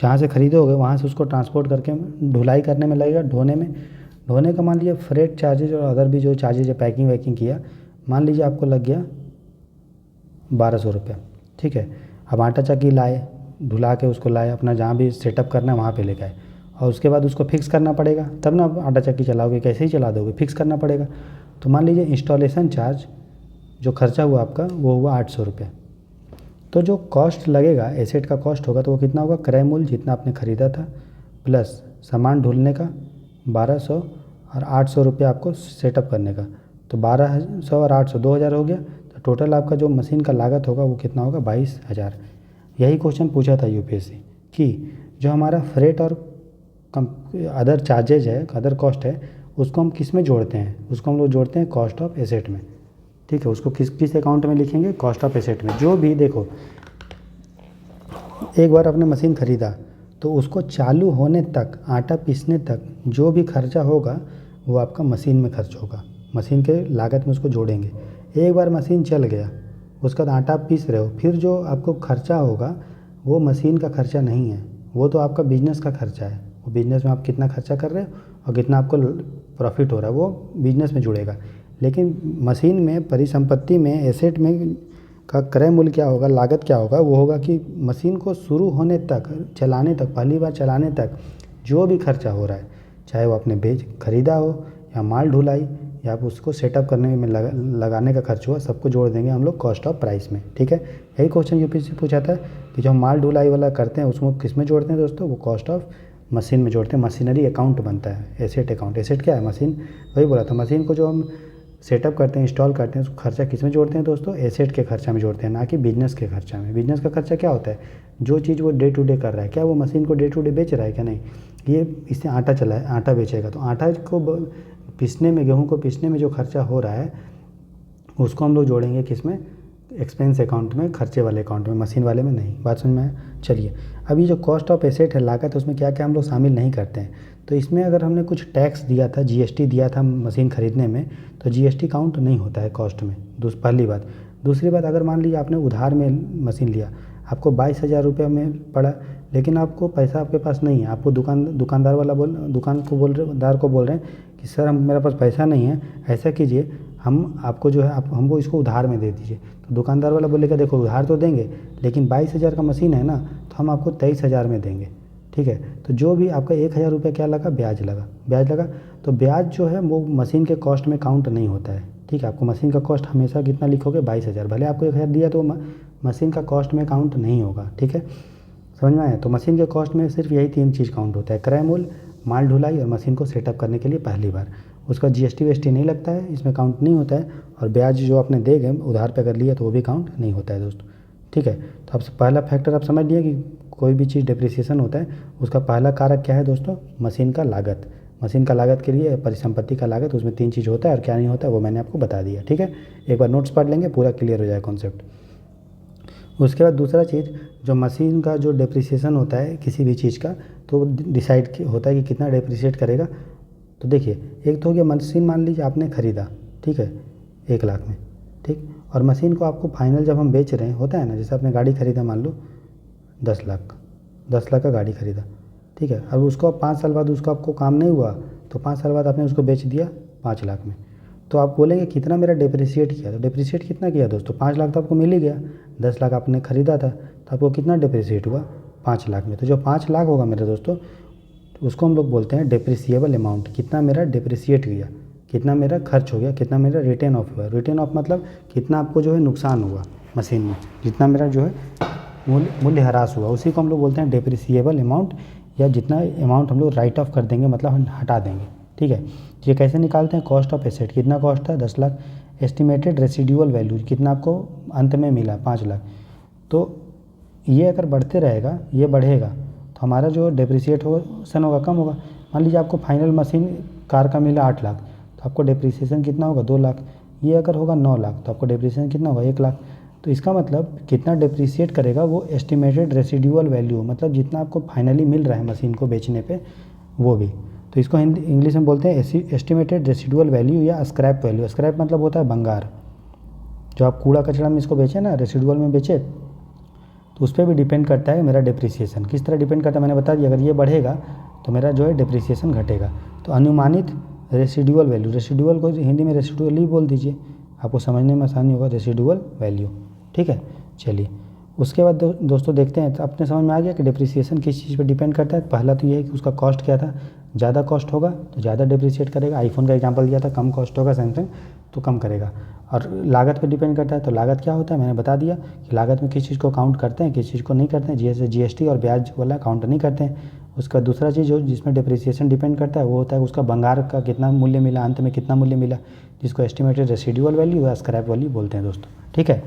जहाँ से खरीदोगे वहाँ से उसको ट्रांसपोर्ट करके ढुलाई करने में लगेगा, ढोने का मान लीजिए फ्रेट चार्जेज और अदर भी जो चार्जेज है, पैकिंग वैकिंग किया, मान लीजिए आपको लग गया 1200 रुपया। ठीक है, अब आटा चक्की लाए, धुला के उसको लाए, अपना जहाँ भी सेटअप करना है वहाँ पे लेके आए, और उसके बाद उसको फिक्स करना पड़ेगा, तब ना आप आटा चक्की चलाओगे, कैसे ही चला दोगे, फिक्स करना पड़ेगा। तो मान लीजिए इंस्टॉलेशन चार्ज जो खर्चा हुआ आपका वो हुआ 800 रुपये। तो जो कॉस्ट लगेगा, एसेट का कॉस्ट होगा, तो वो कितना होगा? क्रय मूल्य जितना आपने ख़रीदा था प्लस सामान ढूंढने का 1200 और 800 रुपये आपको सेटअप करने का, तो 1200 और 800 2000 हो गया। तो टोटल आपका जो मशीन का लागत होगा वो कितना होगा? 22,000। यही क्वेश्चन पूछा था यूपीएससी कि जो हमारा फ्रेट और अदर चार्जेज है, अदर कॉस्ट है, उसको हम किस में जोड़ते हैं? उसको हम लोग जोड़ते हैं कॉस्ट ऑफ एसेट में। ठीक है, उसको किस अकाउंट में लिखेंगे? कॉस्ट ऑफ एसेट में। जो भी देखो, एक बार आपने मशीन ख़रीदा तो उसको चालू होने तक, आटा पीसने तक जो भी खर्चा होगा वो आपका मशीन में खर्च होगा, मशीन के लागत में उसको जोड़ेंगे। एक बार मशीन चल गया, उसका बाद आटा पीस रहे हो, फिर जो आपको खर्चा होगा वो मशीन का खर्चा नहीं है, वो तो आपका बिजनेस का खर्चा है। वो बिजनेस में आप कितना खर्चा कर रहे हो और कितना आपको प्रॉफिट हो रहा है वो बिजनेस में जुड़ेगा। लेकिन मशीन में, परिसंपत्ति में, एसेट में का क्रय मूल्य क्या होगा, लागत क्या होगा? वो होगा कि मशीन को शुरू होने तक, चलाने तक, पहली बार चलाने तक जो भी खर्चा हो रहा है, चाहे वो आपने खरीदा हो या माल ढुलाई या आप उसको सेटअप करने में लगाने का खर्च हुआ, सबको जोड़ देंगे हम लोग कॉस्ट ऑफ प्राइस में। ठीक है, यही क्वेश्चन यूपीएससी पूछा था कि जो हम माल ढुलाई वाला करते हैं उसमें किस में जोड़ते हैं दोस्तों? वो कॉस्ट ऑफ मशीन में जोड़ते हैं। मशीनरी अकाउंट बनता है, एसेट अकाउंट। एसेट क्या है? मशीन। वही बोला था, मशीन को जो हम सेटअप करते हैं, इंस्टॉल करते हैं, उसको खर्चा किस में जोड़ते हैं दोस्तों? एसेट के खर्चा में जोड़ते हैं, ना कि बिजनेस के खर्चा में। बिजनेस का खर्चा क्या होता है? जो चीज़ वो डे टू डे कर रहा है, क्या वो मशीन को डे टू डे बेच रहा है क्या? नहीं। ये इससे आटा चला है, आटा बेचेगा, तो आटा को पीसने में, गेहूँ को पीसने में जो खर्चा हो रहा है उसको हम लोग जोड़ेंगे किस में? एक्सपेंस अकाउंट में, खर्चे वाले अकाउंट में, मशीन वाले में नहीं। बात समझ में आया? चलिए, अब ये जो कॉस्ट ऑफ एसेट है, लागत, उसमें क्या क्या हम लोग शामिल नहीं करते हैं। तो इसमें अगर हमने कुछ टैक्स दिया था, जीएसटी दिया था मशीन खरीदने में, तो जीएसटी काउंट नहीं होता है कॉस्ट में। पहली बात। दूसरी बात, अगर मान लीजिए आपने उधार में मशीन लिया, आपको 22,000 रुपये में पड़ा, लेकिन आपको पैसा आपके पास नहीं है, आपको दुकानदार को बोल रहे हैं कि सर मेरे पास पैसा नहीं है, ऐसा कीजिए, हम आपको जो है आप हमको इसको उधार में दे दीजिए। तो दुकानदार वाला बोलेगा देखो उधार तो देंगे, लेकिन 22,000 का मशीन है ना, तो हम आपको 23,000 में देंगे। ठीक है, तो जो भी आपका 1,000 रुपये क्या लगा? ब्याज लगा। तो ब्याज जो है वो मशीन के कॉस्ट में काउंट नहीं होता है। ठीक है, आपको मशीन का कॉस्ट हमेशा कितना लिखोगे? 22,000। भले आपको 1,000 दिया तो मशीन का कॉस्ट में काउंट नहीं होगा। ठीक है, समझ में आया? तो मशीन के कॉस्ट में सिर्फ यही 3 चीज़ काउंट होता है, क्रय मूल्य, माल ढुलाई और मशीन को सेटअप करने के लिए पहली बार। उसका जीएसटी वेएसटी नहीं लगता है, इसमें काउंट नहीं होता है। और ब्याज जो आपने देंगे उधार पे अगर लिया तो वो भी काउंट नहीं होता है दोस्तों। ठीक है, तो अब पहला फैक्टर आप समझ लिए कि कोई भी चीज़ डिप्रिसिएशन होता है, उसका पहला कारक क्या है दोस्तों? मशीन का लागत। मशीन का लागत के लिए परिसंपत्ति का लागत, उसमें 3 चीज़ होता है, और क्या नहीं होता है वो मैंने आपको बता दिया। ठीक है, एक बार नोट्स पढ़ लेंगे, पूरा क्लियर हो जाए कॉन्सेप्ट। उसके बाद दूसरा चीज़, जो मशीन का जो डिप्रिसिएशन होता है किसी भी चीज़ का, तो डिसाइड होता है कि कितना डिप्रिशिएट करेगा। तो देखिए, एक तो हो गया मशीन, मान लीजिए आपने ख़रीदा, ठीक है, 1 लाख में, ठीक, और मशीन को आपको फाइनल जब हम बेच रहे हैं, होता है ना, जैसे आपने गाड़ी ख़रीदा, मान लो 10 लाख का गाड़ी ख़रीदा, ठीक है, अब उसको 5 साल बाद उसका आपको काम नहीं हुआ, तो 5 साल बाद आपने उसको बेच दिया 5 लाख में। तो आप बोलेंगे कितना मेरा डिप्रिशिएट किया? तो डिप्रिशिएट कितना किया दोस्तों? 5 लाख तो आपको मिल ही गया, 10 लाख आपने ख़रीदा था, तो आपको कितना डिप्रिशिएट हुआ? 5 लाख में। तो जो 5 लाख होगा मेरे दोस्तों, उसको हम लोग बोलते हैं डिप्रिसिएबल अमाउंट। कितना मेरा डिप्रिशिएट किया, कितना मेरा खर्च हो गया, कितना मेरा रिटर्न ऑफ हुआ। रिटर्न ऑफ मतलब कितना आपको जो है नुकसान हुआ मशीन में, जितना मेरा जो है मूल्य ह्रास हुआ, उसी को हम लोग बोलते हैं डिप्रिसिएबल अमाउंट, या जितना अमाउंट हम लोग राइट ऑफ कर देंगे, मतलब हम हटा देंगे। ठीक है, ये कैसे निकालते हैं? कॉस्ट ऑफ एसेट, कितना कॉस्ट था? 10 लाख। एस्टिमेटेड रेसिडुअल वैल्यू, कितना आपको अंत में मिला? 5 लाख। तो ये अगर बढ़ते रहेगा, ये बढ़ेगा, तो हमारा जो डिप्रिसिएशन होगा कम होगा। मान लीजिए आपको फाइनल मशीन कार का मिला 8 लाख, तो आपको डिप्रिसिएशन कितना होगा? 2 लाख। ये अगर होगा 9 लाख, तो आपको डिप्रिसिएशन कितना होगा? 1 लाख। तो इसका मतलब कितना डिप्रिशिएट करेगा वो एस्टिमेटेड रेसिडुअल वैल्यू, मतलब जितना आपको फाइनली मिल रहा है मशीन को बेचने पे, वो भी। तो इसको इंग्लिश में बोलते हैं एस्टिमेटेड रेसिडुअल वैल्यू या स्क्रैप वैल्यू। स्क्रैप मतलब होता है भंगार, जो आप कूड़ा कचरा में इसको बेचे ना, रेसिडुअल में बेचे, तो उस पर भी डिपेंड करता है मेरा डिप्रिसिएशन। किस तरह डिपेंड करता है मैंने बता दिया, अगर ये बढ़ेगा तो मेरा जो है डिप्रिसिएशन घटेगा। तो अनुमानित रेसिडुअल वैल्यू, रेसिडुअल को हिंदी में रेसिडुअल ही बोल दीजिए, आपको समझने में आसानी होगा, रेसिडुअल वैल्यू। ठीक है, चलिए उसके बाद दोस्तों देखते हैं, तो अपने समझ में आ गया कि डिप्रिसिएशन किस चीज़ पर डिपेंड करता है। पहला तो ये है कि उसका कॉस्ट क्या था, ज़्यादा कॉस्ट होगा तो ज़्यादा डिप्रिशिएट करेगा। आईफोन का एग्जांपल दिया था, कम कॉस्ट होगा सैमसंग, तो कम करेगा। और लागत पे डिपेंड करता है, तो लागत क्या होता है मैंने बता दिया कि लागत में किस चीज़ को काउंट करते हैं, किस चीज़ को नहीं करते हैं। जैसे जीएसटी और ब्याज वाला काउंट नहीं करते हैं, उसका दूसरा चीज़ जो जिसमें डिप्रिसिएशन डिपेंड करता है वो होता है उसका भंगार का कितना मूल्य मिला, अंत में कितना मूल्य मिला, जिसको एस्टिमेटेड रेसिडुअल वैल्यू या स्क्रैप वैल्यू बोलते हैं दोस्तों। ठीक है,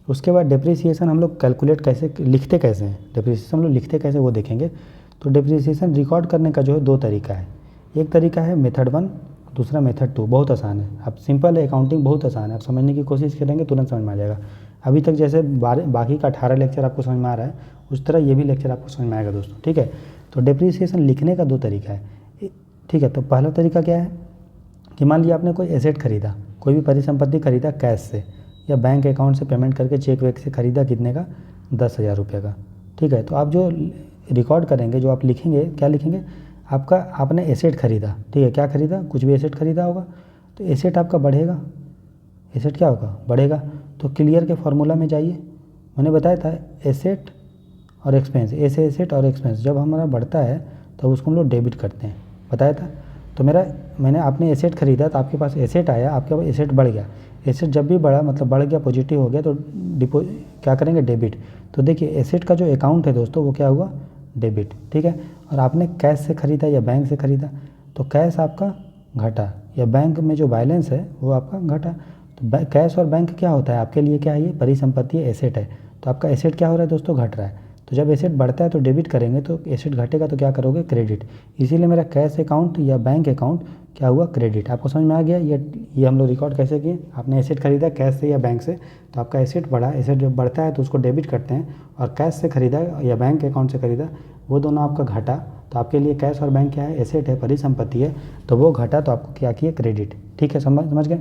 उसके बाद डिप्रिसिएशन हम लोग कैलकुलेट कैसे लिखते कैसे हैं, डिप्रिसिएशन हम लोग लिखते कैसे वो देखेंगे। तो डिप्रिसिएशन रिकॉर्ड करने का जो है 2 तरीका है। एक तरीका है मेथड 1, दूसरा मेथड 2। बहुत आसान है, अब सिंपल है, अकाउंटिंग बहुत आसान है, आप समझने की कोशिश करेंगे तुरंत समझ में आ जाएगा। अभी तक जैसे बाकी का 18 लेक्चर आपको समझ में आ रहा है, उस तरह ये भी लेक्चर आपको समझ में आएगा दोस्तों। ठीक है, तो डिप्रिसिएशन लिखने का 2 तरीका है। ठीक है, तो पहला तरीका क्या है कि मान लिया आपने कोई एसेट खरीदा, कोई भी परिसंपत्ति खरीदा कैश से या बैंक अकाउंट से पेमेंट करके चेक वेक से खरीदा, कितने का, 10,000 रुपये का। ठीक है, तो आप जो रिकॉर्ड करेंगे, जो आप लिखेंगे, क्या लिखेंगे, आपका आपने एसेट खरीदा। ठीक है, क्या खरीदा, कुछ भी एसेट खरीदा होगा, तो एसेट आपका बढ़ेगा, एसेट क्या होगा, बढ़ेगा। तो क्लियर के फॉर्मूला में जाइए, मैंने बताया था एसेट और एक्सपेंस, ऐसे एसेट और एक्सपेंस जब हमारा बढ़ता है तो उसको हम लोग डेबिट करते हैं, बताया था। तो मैंने आपने एसेट खरीदा तो आपके पास एसेट आया, आपके पास एसेट बढ़ गया। एसेट जब भी बढ़ा मतलब बढ़ गया, पॉजिटिव हो गया, तो क्या करेंगे, डेबिट। तो देखिए एसेट का जो अकाउंट है दोस्तों वो क्या हुआ, डेबिट। ठीक है, और आपने कैश से ख़रीदा या बैंक से ख़रीदा, तो कैश आपका घटा या बैंक में जो बैलेंस है वो आपका घटा। तो कैश और बैंक क्या होता है आपके लिए, क्या है, ये परिसंपत्ति है, एसेट है। तो आपका एसेट क्या हो रहा है दोस्तों, घट रहा है। तो जब एसेट बढ़ता है तो डेबिट करेंगे, तो एसेट घटेगा तो क्या करोगे, क्रेडिट। इसीलिए मेरा कैश अकाउंट या बैंक अकाउंट क्या हुआ, क्रेडिट। आपको समझ में आ गया, ये हम लोग रिकॉर्ड कैसे किए। आपने एसेट खरीदा कैश से या बैंक से, तो आपका एसेट बढ़ा, एसेट जब बढ़ता है तो उसको डेबिट करते हैं, और कैश से खरीदा या बैंक अकाउंट से खरीदा वो दोनों आपका घटा। तो आपके लिए कैश और बैंक क्या है, एसेट है, परिसंपत्ति है, तो वो घटा तो आपको क्या किया, क्रेडिट। ठीक है, समझ गए।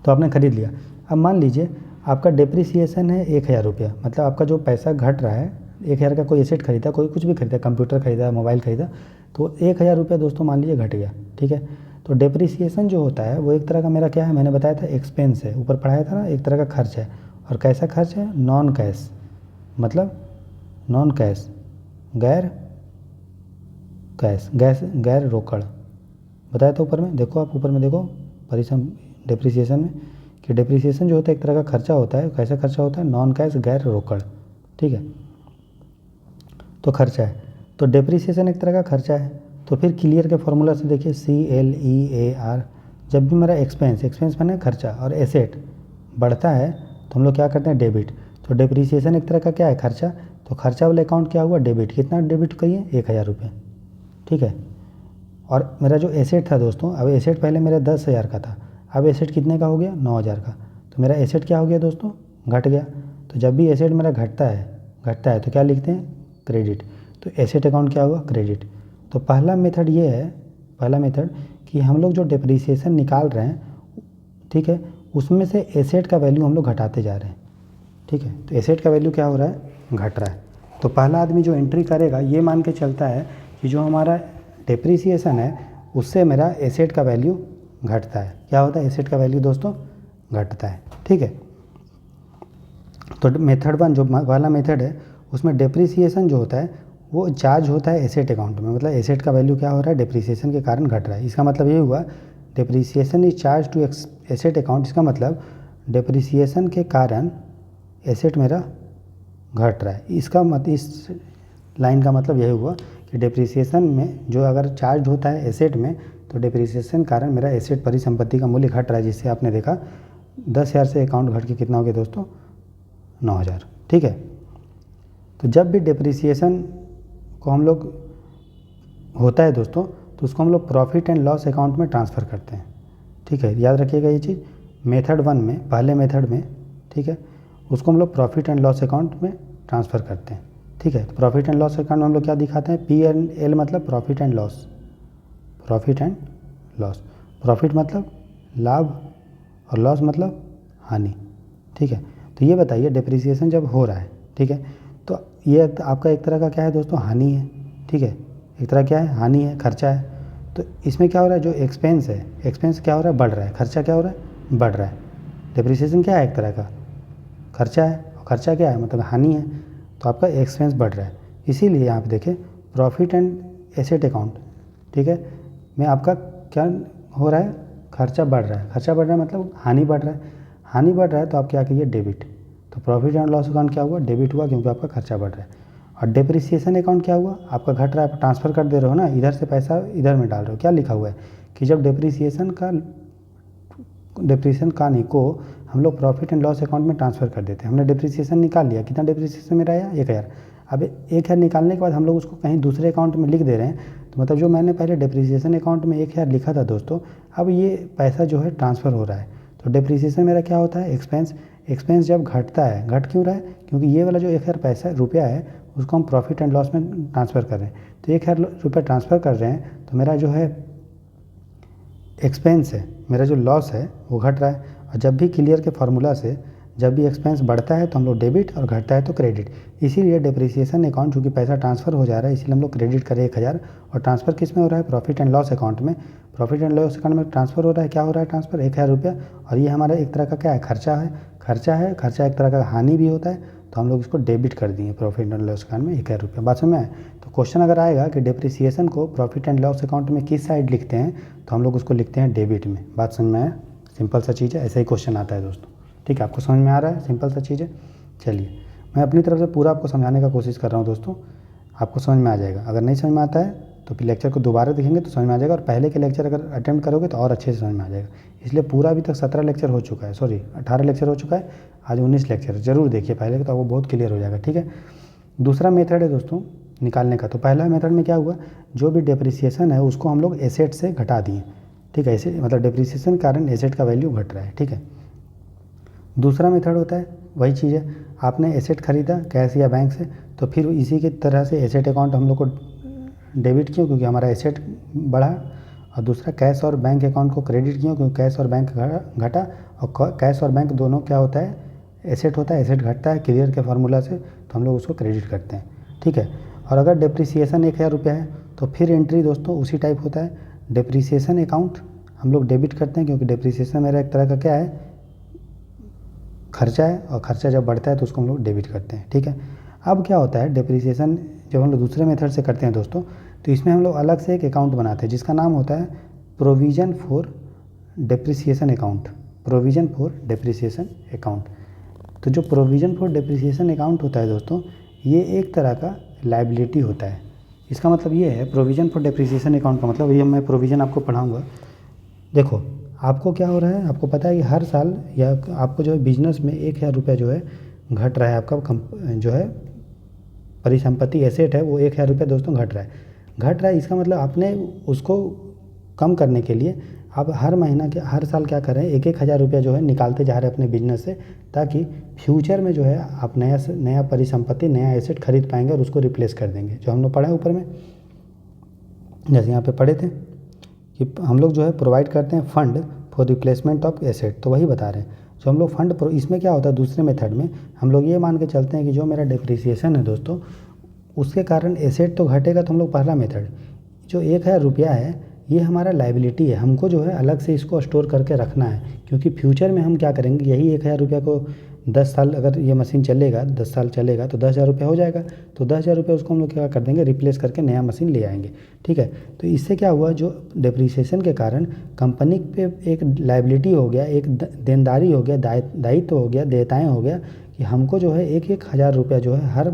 तो आपने खरीद लिया। अब मान लीजिए आपका डिप्रिसिएशन है 1,000 रुपया, मतलब आपका जो पैसा घट रहा है, 1,000 का कोई एसेट खरीदा, कोई कुछ भी खरीदा, कंप्यूटर खरीदा, मोबाइल खरीदा, तो 1,000 रुपया दोस्तों मान लीजिए घट गया। ठीक है, तो डिप्रिसिएशन जो होता है वो एक तरह का मेरा क्या है, मैंने बताया था एक्सपेंस है, ऊपर पढ़ाया था ना, एक तरह का खर्च है। और कैसा खर्च है, नॉन कैश, मतलब नॉन कैश, गैर कैश, गैर रोकड़, बताया था ऊपर में। देखो आप ऊपर में देखो डिप्रिसिएशन में कि डिप्रिसिएशन जो होता है एक तरह का खर्चा होता है। कैसा खर्चा होता है, नॉन कैश, गैर रोकड़। ठीक है, तो खर्चा है, तो डिप्रिसिएशन एक तरह का खर्चा है। तो फिर क्लियर के फॉर्मूला से देखिए, CLEAR। जब भी मेरा एक्सपेंस माने खर्चा और एसेट बढ़ता है तो हम लोग क्या करते हैं, डेबिट। तो डिप्रिसिएशन एक तरह का क्या है, खर्चा। तो खर्चा वाला अकाउंट क्या हुआ, डेबिट। कितना डेबिट करिए, 1,000 रुपये। ठीक है, और मेरा जो एसेट था दोस्तों, अब एसेट पहले मेरा 10,000 का था, अब एसेट कितने का हो गया, 9,000 का। तो मेरा एसेट क्या हो गया दोस्तों, घट गया। तो जब भी एसेट मेरा घटता है तो क्या लिखते हैं, क्रेडिट। तो एसेट अकाउंट क्या हुआ, क्रेडिट। तो पहला मेथड ये है, पहला मेथड कि हम लोग जो डिप्रिसिएशन निकाल रहे हैं, ठीक है, उसमें से एसेट का वैल्यू हम लोग घटाते जा रहे हैं। ठीक है, तो एसेट का वैल्यू क्या हो रहा है, घट रहा है। तो पहला आदमी जो एंट्री करेगा ये मान के चलता है कि जो हमारा डिप्रिसिएशन है उससे मेरा एसेट का वैल्यू घटता है। क्या होता है, एसेट का वैल्यू दोस्तों घटता है। ठीक है, तो मेथड 1 जो वाला मेथड है उसमें डिप्रिसिएशन जो होता है वो चार्ज होता है एसेट अकाउंट में, मतलब एसेट का वैल्यू क्या हो रहा है, डिप्रिसिएशन के कारण घट रहा है। इसका मतलब ये हुआ depreciation is charge to asset account. इसका मतलब डिप्रिसिएशन के कारण एसेट मेरा घट रहा है। इसका इस लाइन का मतलब यही हुआ कि डिप्रिसिएशन में जो अगर चार्ज होता है एसेट में, तो डिप्रिसिएशन कारण मेरा एसेट परिसंपत्ति का मूल्य घट रहा है, जिससे आपने देखा 10,000 से अकाउंट घट के कितना हो गया दोस्तों, 9,000। ठीक है, तो जब भी डिप्रिसिएशन को हम लोग होता है दोस्तों, तो उसको हम लोग प्रॉफिट एंड लॉस अकाउंट में ट्रांसफ़र करते हैं। ठीक है, याद रखिएगा ये चीज़, मेथड 1 में, पहले मेथड में, ठीक है, उसको हम लोग प्रॉफिट एंड लॉस अकाउंट में ट्रांसफ़र करते हैं। ठीक है, तो प्रॉफिट एंड लॉस अकाउंट में हम लोग क्या दिखाते हैं, P&L मतलब profit and loss, profit and loss. Profit मतलब लाभ और लॉस मतलब हानि। ठीक है, तो ये बताइए डिप्रिसिएशन जब हो रहा है, ठीक है, तो ये आपका एक तरह का क्या है दोस्तों, हानि है। ठीक है, एक तरह क्या है, हानि है, खर्चा है। तो इसमें क्या हो रहा है, जो एक्सपेंस है, एक्सपेंस क्या हो रहा है, बढ़ रहा है, खर्चा क्या हो रहा है, बढ़ रहा है। डिप्रिसिएशन क्या है, एक तरह का खर्चा है, और खर्चा क्या है, मतलब हानि है, तो आपका एक्सपेंस बढ़ रहा है। इसीलिए यहाँ पे देखें प्रॉफिट एंड एसेट अकाउंट, ठीक है, में आपका क्या हो रहा है, खर्चा बढ़ रहा है। खर्चा बढ़ रहा है मतलब हानि बढ़ रहा है, हानि बढ़ रहा है तो आप क्या करिए, डेबिट। तो प्रॉफिट एंड लॉस अकाउंट क्या हुआ, डेबिट हुआ, क्योंकि आपका खर्चा बढ़ रहा है। और डेप्रिसिएशन अकाउंट क्या हुआ, आपका घट रहा है, आप ट्रांसफ़र कर दे रहे हो ना, इधर से पैसा इधर में डाल रहे हो। क्या लिखा हुआ है कि जब डेप्रिसिएशन का नहीं को हम लोग प्रॉफिट एंड लॉस अकाउंट में ट्रांसफ़र कर देते हैं। हमने डेप्रिसिएशन निकाल लिया, कितना डेप्रिसिएशन मेरा आया 1000। अब 1000 निकालने के बाद हम लोग उसको कहीं दूसरे अकाउंट में लिख दे रहे हैं, तो मतलब जो मैंने पहले डेप्रिसिएशन अकाउंट में 1000 लिखा था दोस्तों, अब ये पैसा जो है ट्रांसफ़र हो रहा है। तो डेप्रिसिएशन मेरा क्या होता है, एक्सपेंस। एक्सपेंस जब घटता है, घट क्यों रहा है, क्योंकि ये वाला जो 1000 पैसा रुपया है उसको हम प्रॉफिट एंड लॉस में ट्रांसफ़र कर रहे हैं। तो 1000 रुपये ट्रांसफ़र कर रहे हैं, तो मेरा जो है एक्सपेंस है, मेरा जो लॉस है वो घट रहा है। और जब भी क्लियर के फार्मूला से जब भी एक्सपेंस बढ़ता है तो हम लोग डेबिट और घटता है तो क्रेडिट। इसीलिए डेप्रिसिएशन अकाउंट चूँकि पैसा ट्रांसफ़र हो जा रहा है, इसीलिए हम लोग क्रेडिट करें 1000, और ट्रांसफ़र किस में हो रहा है, प्रॉफिट एंड लॉस अकाउंट में। प्रॉफिट एंड लॉस अकाउंट में ट्रांसफ़र हो रहा है, क्या हो रहा है ट्रांसफ़र, 1000 रुपया। और ये हमारा एक तरह का क्या है, खर्चा है। खर्चा एक तरह का हानि भी होता है, तो हम लोग इसको डेबिट कर दिए प्रॉफिट एंड लॉस अकाउंट में 1000 रुपया। बात समझ में आए। तो क्वेश्चन अगर आएगा कि डेप्रिसिएशन को प्रॉफिट एंड लॉस अकाउंट में किस साइड लिखते हैं, तो हम लोग उसको लिखते हैं डेबिट में। बात समझ में आया, सिंपल सा चीज़ है, ऐसा ही क्वेश्चन आता है दोस्तों। ठीक है, आपको समझ में आ रहा है, सिंपल सा चीज़ है। चलिए, मैं अपनी तरफ से पूरा आपको समझाने का कोशिश कर रहा हूँ दोस्तों, आपको समझ में आ जाएगा। अगर नहीं समझ में आता है तो फिर लेक्चर को दोबारा देखेंगे तो समझ में आ जाएगा, और पहले के लेक्चर अगर अटेम्प्ट करोगे तो और अच्छे से समझ में आ जाएगा। इसलिए पूरा अभी तक 17 लेक्चर हो चुका है, सॉरी 18 लेक्चर हो चुका है, आज 19 लेक्चर। जरूर देखिए पहले के, तो आपको बहुत क्लियर हो जाएगा। ठीक है, दूसरा मेथड है दोस्तों निकालने का। तो पहला मेथड में क्या हुआ, जो भी डेप्रिसिएशन है उसको हम लोग एसेट से घटा दिए। ठीक है, ऐसे मतलब डेप्रिसिएशन के कारण एसेट का वैल्यू घट रहा है। ठीक है, दूसरा मेथड होता है वही चीज़ है, आपने एसेट खरीदा कैश या बैंक से, तो फिर इसी की तरह से एसेट अकाउंट हम लोग को डेबिट क्यों, क्योंकि हमारा एसेट बढ़ा। और दूसरा कैश और बैंक अकाउंट को क्रेडिट क्यों, क्योंकि कैश और बैंक घटा। और कैश और बैंक दोनों क्या होता है, एसेट होता है, एसेट घटता है क्लियर के फार्मूला से, तो हम लोग उसको क्रेडिट करते हैं। ठीक है, और अगर डेप्रिसिएशन 1000 रुपया है तो फिर एंट्री दोस्तों उसी टाइप होता है, डेप्रिसिएशन अकाउंट हम लोग डेबिट करते हैं, क्योंकि डेप्रिसिएशन मेरा एक तरह का क्या है, खर्चा है, और खर्चा जब बढ़ता है तो उसको हम लोग डेबिट करते हैं। ठीक है, अब क्या होता है, डेप्रिसिएशन जब हम लोग दूसरे मेथड से करते हैं दोस्तों, तो इसमें हम लोग अलग से एक अकाउंट बनाते हैं जिसका नाम होता है provision for depreciation account. Provision for depreciation account. तो जो प्रोविज़न फॉर डेप्रिसिएशन अकाउंट होता है दोस्तों, ये एक तरह का लायबिलिटी होता है। इसका मतलब ये है, प्रोविज़न फॉर डेप्रिसिएशन अकाउंट का मतलब, ये मैं प्रोविज़न आपको पढ़ाऊँगा। देखो आपको क्या हो रहा है, आपको पता है कि हर साल या आपको जो है बिजनेस में 1000 रुपया जो है घट रहा है, आपका जो है परिसंपत्ति एसेट है वो 1000 रुपया दोस्तों घट रहा है। इसका मतलब आपने उसको कम करने के लिए आप हर महीना के हर साल क्या कर रहे हैं, 1-1000 रुपया जो है निकालते जा रहे हैं अपने बिजनेस से, ताकि फ्यूचर में जो है आप नया परिसंपत्ति, नया एसेट खरीद पाएंगे और उसको रिप्लेस कर देंगे। जो हम लोग पढ़े ऊपर में, जैसे यहाँ पे पढ़े थे कि हम लोग जो है प्रोवाइड करते हैं fund for replacement of asset, तो वही बता रहे हैं। जो हम लोग फंड, इसमें क्या होता है दूसरे मेथड में, हम लोग ये मान के चलते हैं कि जो मेरा डेप्रिसिएशन है दोस्तों, उसके कारण एसेट तो घटेगा। तो हम लोग पहला मेथड, जो 1000 रुपया है ये हमारा लायबिलिटी है, हमको जो है अलग से इसको स्टोर करके रखना है, क्योंकि फ्यूचर में हम क्या करेंगे, यही 1000 रुपया को 10 साल अगर ये मशीन चलेगा, 10 साल चलेगा तो 10,000 रुपया हो जाएगा। तो 10,000 रुपया उसको हम लोग क्या कर देंगे, रिप्लेस करके नया मशीन ले आएंगे। ठीक है, तो इससे क्या हुआ, जो डेप्रिसिएशन के कारण कंपनी पे एक लायबिलिटी हो गया, एक देनदारी हो गया, दायित्व हो गया, देयताएँ हो गया, कि हमको जो है 1-1 हज़ार रुपया जो है हर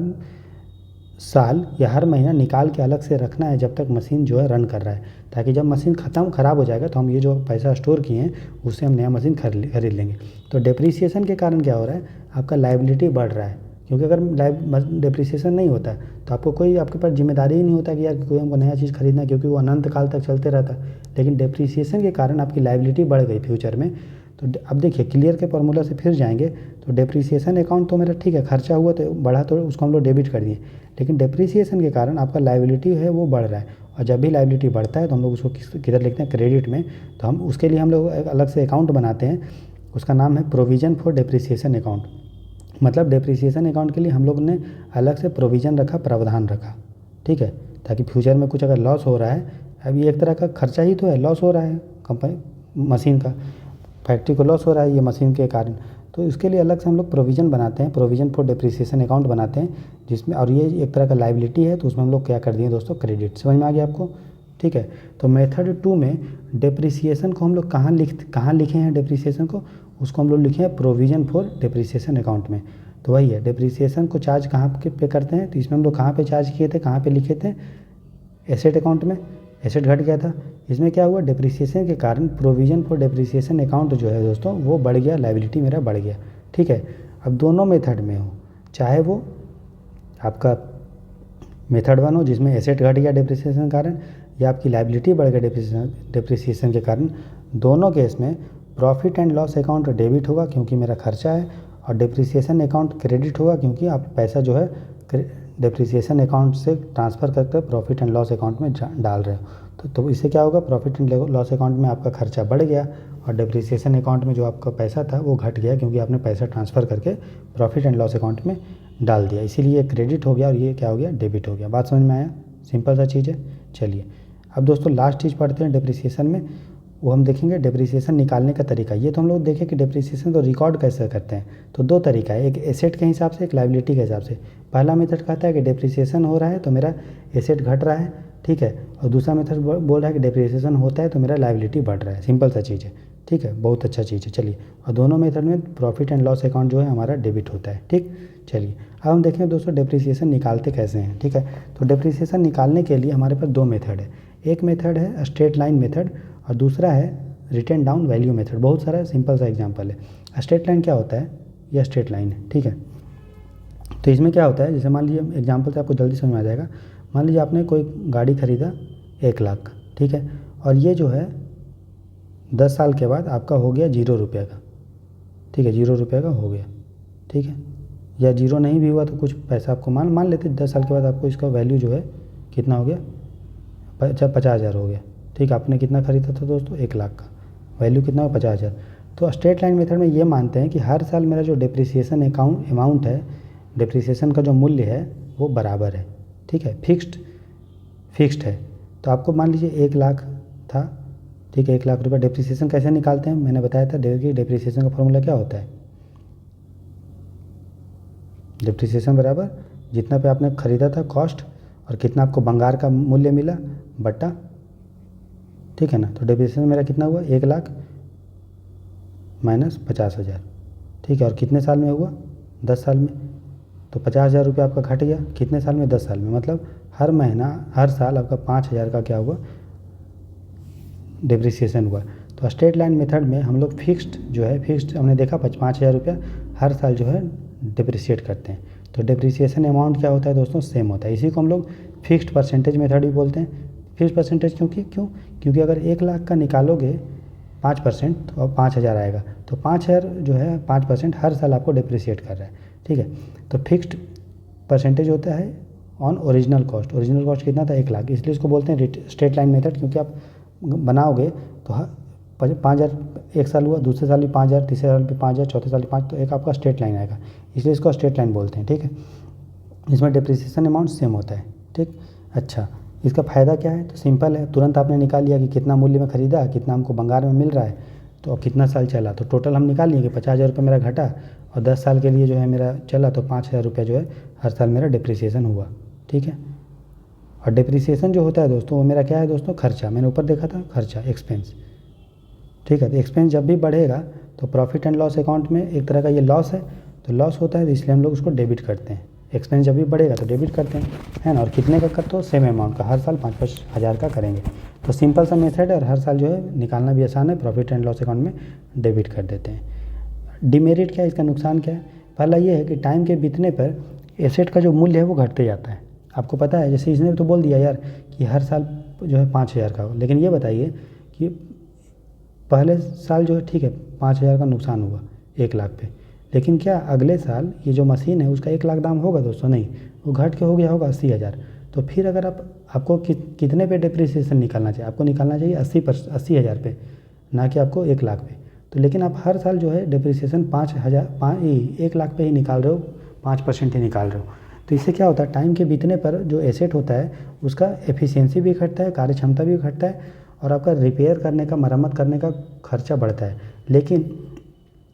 साल या हर महीना निकाल के अलग से रखना है, जब तक मशीन जो है रन कर रहा है, ताकि जब मशीन ख़राब हो जाएगा तो हम ये जो पैसा स्टोर किए हैं उससे हम नया मशीन खरीद लेंगे। तो डेप्रिसिएशन के कारण क्या हो रहा है, आपका लायबिलिटी बढ़ रहा है, क्योंकि अगर डेप्रिसिएशन नहीं होता है तो आपको कोई, आपके पास जिम्मेदारी ही नहीं होता कि यार कोई हमको नया चीज़ खरीदना है, क्योंकि वो अनंत काल तक चलते रहता है। लेकिन डेप्रिसिएशन के कारण आपकी लायबिलिटी बढ़ गई फ्यूचर में। तो अब देखिए क्लियर के फार्मूला से फिर जाएंगे, तो डेप्रिसिएशन अकाउंट तो मेरा ठीक है, खर्चा हुआ तो बढ़ा, तो उसको हम लोग डेबिट कर दिए। लेकिन डेप्रिसिएशन के कारण आपका लायबिलिटी है वो बढ़ रहा है, और जब भी लायबिलिटी बढ़ता है तो हम लोग उसको किधर लिखते हैं, क्रेडिट में। तो हम उसके लिए हम लोग एक अलग से अकाउंट बनाते हैं, उसका नाम है प्रोविज़न फॉर डेप्रिसिएशन अकाउंट। मतलब डेप्रिसिएशन अकाउंट के लिए हम लोग ने अलग से प्रोविज़न रखा, प्रावधान रखा। ठीक है, ताकि फ्यूचर में कुछ अगर लॉस हो रहा है, अब ये एक तरह का खर्चा ही तो है, लॉस हो रहा है कंपनी मशीन का, फैक्ट्री को लॉस हो रहा है ये मशीन के कारण, तो इसके लिए अलग से हम लोग प्रोविज़न बनाते हैं, प्रोविज़न फॉर डेप्रिसिएशन अकाउंट बनाते हैं, जिसमें, और ये एक तरह का लायबिलिटी है, तो उसमें हम लोग क्या कर दिए दोस्तों, क्रेडिट। समझ में आ गया आपको। ठीक है, तो मेथड 2 में डेप्रिसिएशन को हम लोग कहाँ लिखे हैं, डेप्रिसिएशन को उसको हम लोग लिखे हैं प्रोविज़न फॉर डेप्रिसिएशन अकाउंट में। तो वही है, डिप्रिसिएशन को चार्ज कहाँ पे करते हैं, तो इसमें हम लोग कहाँ पे चार्ज किए थे, कहाँ पे लिखे थे, एसेट अकाउंट में। एसेट घट गया था, इसमें क्या हुआ, डिप्रिसिएशन के कारण प्रोविज़न फॉर डिप्रिसिएशन अकाउंट जो है दोस्तों वो बढ़ गया, लायबिलिटी मेरा बढ़ गया। ठीक है, अब दोनों मेथड में हो, चाहे वो आपका मेथड 1 हो जिसमें एसेट घट गया डिप्रिसिएशन के कारण, या आपकी लायबिलिटी बढ़ गया डिप्रिसिएशन के कारण, दोनों केस में profit and loss account debit होगा क्योंकि मेरा खर्चा है, और डिप्रिसिएशन अकाउंट क्रेडिट होगा क्योंकि आप पैसा जो है डिप्रिसिएशन अकाउंट से ट्रांसफ़र करके प्रॉफिट एंड लॉस अकाउंट में डाल रहे हो। तो इससे क्या होगा, प्रॉफिट एंड लॉस अकाउंट में आपका खर्चा बढ़ गया और डिप्रिसिएशन अकाउंट में जो आपका पैसा था वो घट गया क्योंकि आपने पैसा ट्रांसफ़र करके प्रॉफिट एंड लॉस अकाउंट में डाल दिया, इसीलिए क्रेडिट हो गया और ये क्या हो गया, डेबिट हो गया। बात समझ में आया, सिंपल सा चीज़ है। चलिए अब दोस्तों लास्ट चीज़ पढ़ते हैं डिप्रिसिएशन में, वो हम देखेंगे डिप्रिसिएशन निकालने का तरीका। ये तो हम लोग देखें कि डिप्रिसिएशन को रिकॉर्ड कैसे करते हैं, तो दो तरीका है, एक एसेट के हिसाब से, एक लायबिलिटी के हिसाब से। पहला मेथड कहता है कि डिप्रिसिएशन हो रहा है तो मेरा एसेट घट रहा है, ठीक है, और दूसरा मेथड बोल रहा है कि डिप्रिसिएशन होता है तो मेरा लायबिलिटी बढ़ रहा है। सिंपल सा चीज़ है, ठीक है, बहुत अच्छा चीज़ है। चलिए, और दोनों मेथड में प्रॉफिट एंड लॉस अकाउंट जो है हमारा डेबिट होता है। ठीक, चलिए अब हम देखें दोस्तों डिप्रिसिएशन निकालते कैसे हैं। ठीक है, तो डिप्रिसिएशन निकालने के लिए हमारे पास दो मेथड है, एक मेथड है स्ट्रेट लाइन मेथड और दूसरा है रिटन डाउन वैल्यू मेथड। बहुत सारा सिंपल सा एग्जांपल है। स्ट्रेट लाइन क्या होता है, यह स्ट्रेट लाइन है, ठीक है। तो इसमें क्या होता है, जैसे मान लीजिए एग्जांपल से आपको जल्दी समझ में आ जाएगा। मान लीजिए आपने कोई गाड़ी खरीदा 1 लाख, ठीक है, और ये जो है 10 साल के बाद आपका हो गया 0 रुपये का, ठीक है, 0 रुपये का हो गया, ठीक है, या 0 नहीं भी हुआ तो कुछ पैसा आपको मान लेते 10 साल के बाद आपको इसका वैल्यू जो है कितना हो गया, 50,000 हो गया। ठीक है, आपने कितना खरीदा था दोस्तों, 1 लाख का, वैल्यू कितना हो, 50,000। तो स्ट्रेट लाइन मेथड में ये मानते हैं कि हर साल मेरा जो डिप्रिसिएशन अमाउंट है, डिप्रिसिएशन का जो मूल्य है वो बराबर है, ठीक है, फिक्स्ड है। तो आपको मान लीजिए 1 लाख था, ठीक है, 1 लाख रुपये। डिप्रिसिएशन कैसे निकालते हैं, मैंने बताया था, डिप्रिसिएशन का फॉर्मूला क्या होता है, डिप्रिसिएशन बराबर जितना पे आपने ख़रीदा था कॉस्ट और कितना आपको भंगार का मूल्य मिला बट्टा, ठीक है ना। तो डिप्रिसिएशन मेरा कितना हुआ, 1 लाख माइनस 50,000, ठीक है, और कितने साल में हुआ, 10 साल में। तो 50,000 रुपये आपका घट गया कितने साल में, 10 साल में। मतलब हर महीना हर साल आपका 5,000 का क्या हुआ, डिप्रिसिएशन हुआ। तो स्ट्रेट लाइन मेथड में हम लोग फिक्स्ड जो है, फिक्स्ड हमने देखा 5,000 रुपया हर साल जो है डिप्रिशिएट करते हैं। तो डिप्रिसिएशन अमाउंट क्या होता है दोस्तों, सेम होता है। इसी को हम लोग फिक्स्ड परसेंटेज मेथड भी बोलते हैं। फिक्स्ड परसेंटेज क्योंकि अगर 1 लाख का निकालोगे 5% तो 5,000 आएगा, तो 5,000 जो है 5% हर साल आपको डिप्रिशिएट कर रहा है, ठीक है। तो फिक्स्ड परसेंटेज होता है on original cost. Original cost कितना था, 1 लाख, इसलिए इसको बोलते हैं स्ट्रेट लाइन मेथड। क्योंकि आप बनाओगे तो 5,000 एक साल हुआ, दूसरे साल भी 5,000, तीसरे साल भी 5,000, चौथे साल भी 5, तो एक आपका स्ट्रेट लाइन आएगा, इसलिए इसको स्ट्रेट लाइन बोलते हैं, ठीक है। इसमें डिप्रिसिएशन अमाउंट सेम होता है, ठीक। अच्छा, इसका फ़ायदा क्या है, तो सिंपल है, तुरंत आपने निकाल लिया कि कितना मूल्य में ख़रीदा, कितना हमको भंगार में मिल रहा है, तो अब कितना साल चला, तो टोटल हम निकाल लिए कि 50,000 रुपये मेरा घटा और 10 साल के लिए जो है मेरा चला, तो 5,000 रुपये जो है हर साल मेरा डिप्रिसिएशन हुआ, ठीक है। और डिप्रिसिएशन जो होता है दोस्तों वो मेरा क्या है दोस्तों, खर्चा। मैंने ऊपर देखा था खर्चा, एक्सपेंस, ठीक है। तो एक्सपेंस जब भी बढ़ेगा तो प्रॉफिट एंड लॉस अकाउंट में एक तरह का ये लॉस है, तो लॉस होता है, तो इसलिए हम लोग उसको डेबिट करते हैं। एक्सपेंस जब भी बढ़ेगा तो डेबिट करते हैं, है ना। और कितने का करते हो, सेम अमाउंट का, हर साल 5-5 हज़ार का करेंगे। तो सिंपल सा मेथड है और हर साल जो है निकालना भी आसान है, प्रॉफिट एंड लॉस अकाउंट में डेबिट कर देते हैं। डिमेरिट क्या है, इसका नुकसान क्या है, पहला ये है कि टाइम के बीतने पर एसेट का जो मूल्य है वो घटते जाता है। आपको पता है, जैसे इसने तो बोल दिया यार कि हर साल जो है 5,000 का हो, लेकिन ये बताइए कि पहले साल जो है ठीक है 5,000 का नुकसान हुआ 1 लाख पे, लेकिन क्या अगले साल ये जो मशीन है उसका 1 लाख दाम होगा दोस्तों, नहीं, वो घट के हो गया होगा 80,000। तो फिर अगर आपको कितने पे डिप्रिसिएशन निकालना चाहिए, आपको निकालना चाहिए 80,000 पे, ना कि आपको 1 लाख पे। तो लेकिन आप हर साल जो है डिप्रिसिएशन 1 लाख पे ही निकाल रहे हो, 5% ही निकाल रहे हो। तो इससे क्या होता है, टाइम के बीतने पर जो एसेट होता है उसका एफिशिएंसी भी घटता है, कार्य क्षमता भी घटता है, और आपका रिपेयर करने का, मरम्मत करने का खर्चा बढ़ता है। लेकिन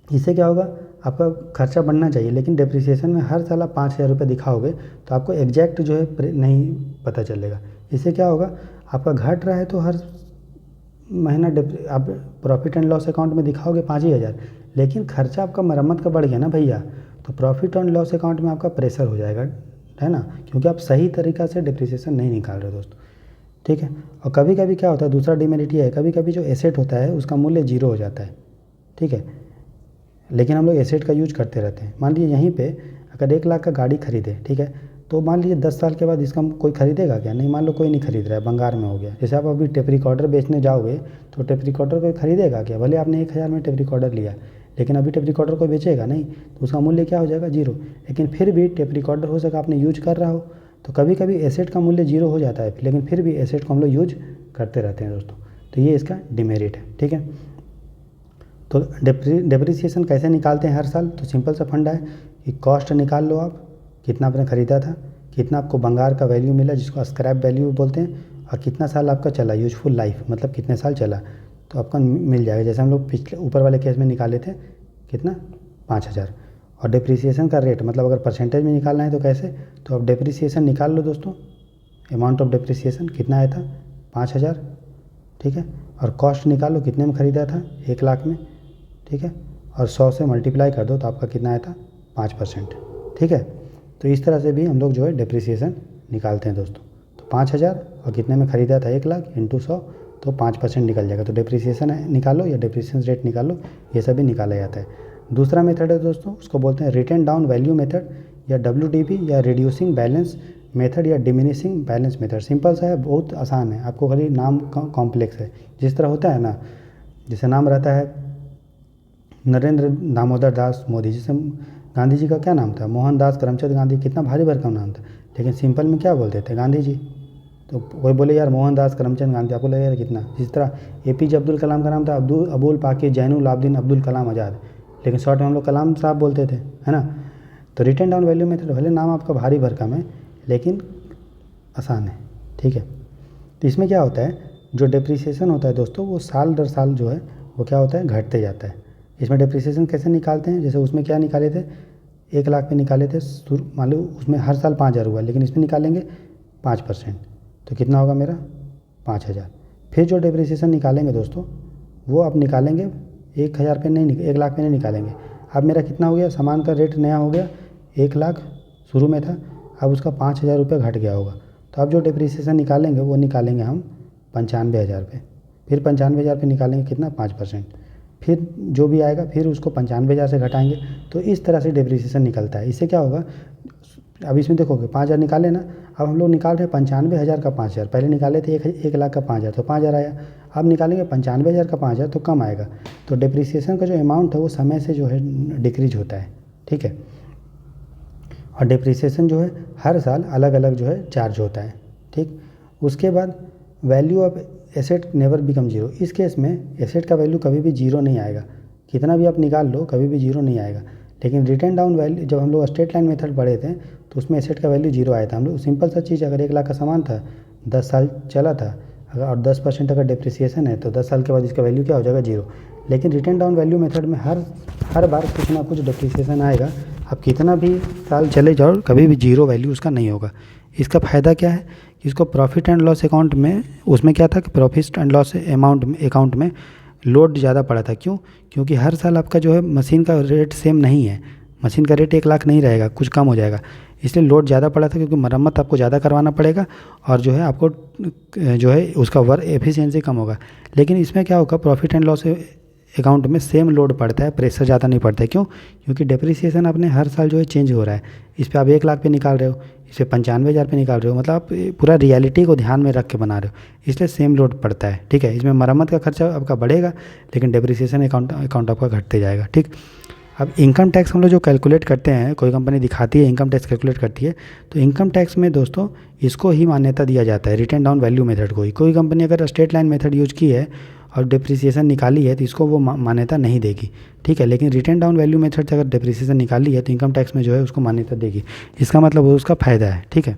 इससे क्या होगा, आपका खर्चा बढ़ना चाहिए, लेकिन डिप्रिसिएशन में हर साल आप 5,000 रुपये दिखाओगे तो आपको एग्जैक्ट जो है नहीं पता चलेगा। इससे क्या होगा, आपका घट रहा है तो हर महीना आप प्रॉफिट एंड लॉस अकाउंट में दिखाओगे 5 ही हज़ार, लेकिन खर्चा आपका मरम्मत का बढ़ गया ना भैया, तो प्रॉफिट एंड लॉस अकाउंट में आपका प्रेशर हो जाएगा, है ना, क्योंकि आप सही तरीक़ा से डिप्रिसिएशन नहीं निकाल रहे दोस्तों, ठीक है। और कभी कभी क्या होता है, दूसरा डिमेरिट ये है, कभी कभी जो एसेट होता है उसका मूल्य 0 हो जाता है, ठीक है, लेकिन हम लोग एसेट का यूज करते रहते हैं। मान लीजिए यहीं पे अगर 1 लाख का गाड़ी खरीदे, ठीक है, तो मान लीजिए 10 साल के बाद इसका कोई खरीदेगा क्या? नहीं, मान लो कोई नहीं खरीद रहा है, बंगार में हो गया। जैसे आप अभी टेप रिकॉर्डर बेचने जाओगे तो टेप रिकॉर्डर कोई खरीदेगा क्या? भले आपने 1,000 में टेप रिकॉर्डर लिया, लेकिन अभी टेप रिकॉर्डर कोई बेचेगा नहीं, तो उसका मूल्य क्या हो जाएगा? 0। लेकिन फिर भी टेप रिकॉर्डर हो सका आपने यूज कर रहा हो, तो कभी कभी एसेट का मूल्य 0 हो जाता है, लेकिन फिर भी एसेट को हम लोग यूज करते रहते हैं दोस्तों, तो ये इसका डिमेरिट है, ठीक है। तो डेप्रिसिएशन कैसे निकालते हैं हर साल? तो सिंपल सा फंडा है कि कॉस्ट निकाल लो आप, कितना आपने ख़रीदा था, कितना आपको बंगार का वैल्यू मिला जिसको स्क्रैप वैल्यू बोलते हैं, और कितना साल आपका चला, यूजफुल लाइफ मतलब कितने साल चला, तो आपका मिल जाएगा। जैसे हम लोग पिछले ऊपर वाले केस में निकाले थे कितना, 5,000। और डिप्रिसिएशन का रेट मतलब अगर परसेंटेज में निकालना है तो कैसे, तो अब डिप्रिसिएशन निकाल लो दोस्तों, अमाउंट ऑफ डिप्रिसिएशन कितना आया था, 5,000, ठीक है। और कॉस्ट निकालो, कितने में ख़रीदा था, 1 लाख में, ठीक है, और 100 से मल्टीप्लाई कर दो तो आपका कितना आया था, 5%, ठीक है। तो इस तरह से भी हम लोग जो है डिप्रिसिएशन निकालते हैं दोस्तों। तो 5,000 और कितने में ख़रीदा था, 1 लाख इंटू 100, तो 5% निकल जाएगा। तो डिप्रिसिएशन निकालो या डिप्रिसिएशन रेट निकालो, ये सभी निकाला जाता है। दूसरा मेथड है दोस्तों, उसको बोलते हैं रिटन डाउन वैल्यू मेथड या WDV या रिड्यूसिंग बैलेंस मेथड या डिमिनिशिंग बैलेंस मेथड। सिंपल सा है, बहुत आसान है, आपको खाली नाम कॉम्प्लेक्स है। जिस तरह होता है ना, जैसे नाम रहता है नरेंद्र दामोदर दास मोदी, जैसे गांधी जी का क्या नाम था, मोहनदास करमचंद गांधी, कितना भारी भरकम नाम था, लेकिन सिंपल में क्या बोलते थे, गांधी जी। तो कोई बोले यार मोहनदास करमचंद गांधी, आपको लगे यार कितना। जिस तरह APJ अब्दुल कलाम का नाम था अबुल पाकिर जैनुल आबदीन अब्दुल कलाम आज़ाद, लेकिन शॉर्ट में हम लोग कलाम साहब बोलते थे, है ना। तो रिटन डाउन वैल्यू मेथड, भले नाम आपका भारी भरकम है लेकिन आसान है, ठीक है। तो इसमें क्या होता है, जो डिप्रिसिएशन होता है दोस्तों, वो साल दर साल जो है वो क्या होता है, घटते जाता है। इसमें डिप्रिसिएशन कैसे निकालते हैं, जैसे उसमें क्या निकाले थे, 1 लाख पे निकाले थे, मान लो उसमें हर साल 5,000 हुआ, लेकिन इसमें निकालेंगे 5%, तो कितना होगा मेरा, 5,000। फिर जो डिप्रिसिएशन निकालेंगे दोस्तों, वो आप निकालेंगे 1,000 पे नहीं, 1 लाख पे नहीं निकालेंगे। अब मेरा कितना हो गया, सामान का रेट नया हो गया, 1 लाख शुरू में था, अब उसका 5,000 रुपये घट गया होगा, तो अब जो डिप्रिसिएशन निकालेंगे वो निकालेंगे हम 95,000 पे। फिर 95,000 पे निकालेंगे कितना, 5%, फिर जो भी आएगा फिर उसको 95,000 से घटाएंगे। तो इस तरह से डिप्रिसिएशन निकलता है। इससे क्या होगा, अब इसमें देखोगे 5,000 निकाले ना, अब हम लोग निकाल रहे हैं 95,000 का 5,000, पहले निकाले थे 1 लाख का 5,000, तो 5,000 आया। अब निकालेंगे 95,000 का 5,000, तो कम आएगा। तो डिप्रिसिएशन का जो अमाउंट है वो समय से जो है डिक्रीज होता है, ठीक है। और डिप्रिसिएशन जो है हर साल अलग अलग जो है चार्ज होता है, ठीक। उसके बाद value of asset never become 0। इस केस में एसेट का वैल्यू कभी भी 0 नहीं आएगा, कितना भी आप निकाल लो कभी भी 0 नहीं आएगा। लेकिन रिटर्न डाउन वैल्यू, जब हम लोग स्ट्रेट लाइन मेथड पढ़े थे तो उसमें एसेट का वैल्यू 0 आया था। हम लोग सिंपल सा चीज़, अगर 1 लाख का सामान था, 10 साल चला था, अगर और 10% अगर डिप्रिसिएशन है तो 10 साल के बाद इसका वैल्यू क्या हो जाएगा, 0। लेकिन रिटर्न डाउन वैल्यू मेथड में हर बार कुछ ना कुछ डिप्रिसिएशन आएगा। अब कितना भी साल चले जाओ कभी भी 0 वैल्यू उसका नहीं होगा। इसका फ़ायदा क्या है कि इसको प्रॉफिट एंड लॉस अकाउंट में, उसमें क्या था कि प्रॉफिट एंड लॉस अकाउंट में लोड ज़्यादा पड़ा था। क्यों? क्योंकि हर साल आपका जो है मशीन का रेट सेम नहीं है, मशीन का रेट 1 लाख नहीं रहेगा, कुछ कम हो जाएगा, इसलिए लोड ज़्यादा पड़ा था, क्योंकि मरम्मत आपको ज़्यादा करवाना पड़ेगा और जो है आपको जो है उसका वर्क एफिशिएंसी कम होगा। लेकिन इसमें क्या होगा, प्रॉफिट एंड लॉस अकाउंट में सेम लोड पड़ता है, प्रेशर ज़्यादा नहीं पड़ता है। क्यों? क्योंकि डिप्रिसिएशन आपने हर साल जो है चेंज हो रहा है। इस पर आप 1 लाख पे निकाल रहे हो, इस पर 95,000 पे निकाल रहे हो, मतलब आप पूरा रियलिटी को ध्यान में रख के बना रहे हो, इसलिए सेम लोड पड़ता है, ठीक है। इसमें मरम्मत का खर्चा आपका बढ़ेगा लेकिन डिप्रिसिएशन अकाउंट आपका घटते जाएगा, ठीक। अब इनकम टैक्स हम लोग जो कैलकुलेट करते हैं, कोई कंपनी दिखाती है इनकम टैक्स कैलकुलेट करती है, तो इनकम टैक्स में दोस्तों इसको ही मान्यता दिया जाता है, रिटर्न डाउन वैल्यू मेथड को ही। कोई कंपनी अगर स्ट्रेट लाइन मेथड यूज की है और डिप्रिसिएशन निकाली है तो इसको वो मान्यता नहीं देगी, ठीक है। लेकिन रिटर्न डाउन वैल्यू मेथड से अगर डिप्रिसिएशन निकाली है तो इनकम टैक्स में जो है उसको मान्यता देगी। इसका मतलब वो उसका फ़ायदा है, ठीक है।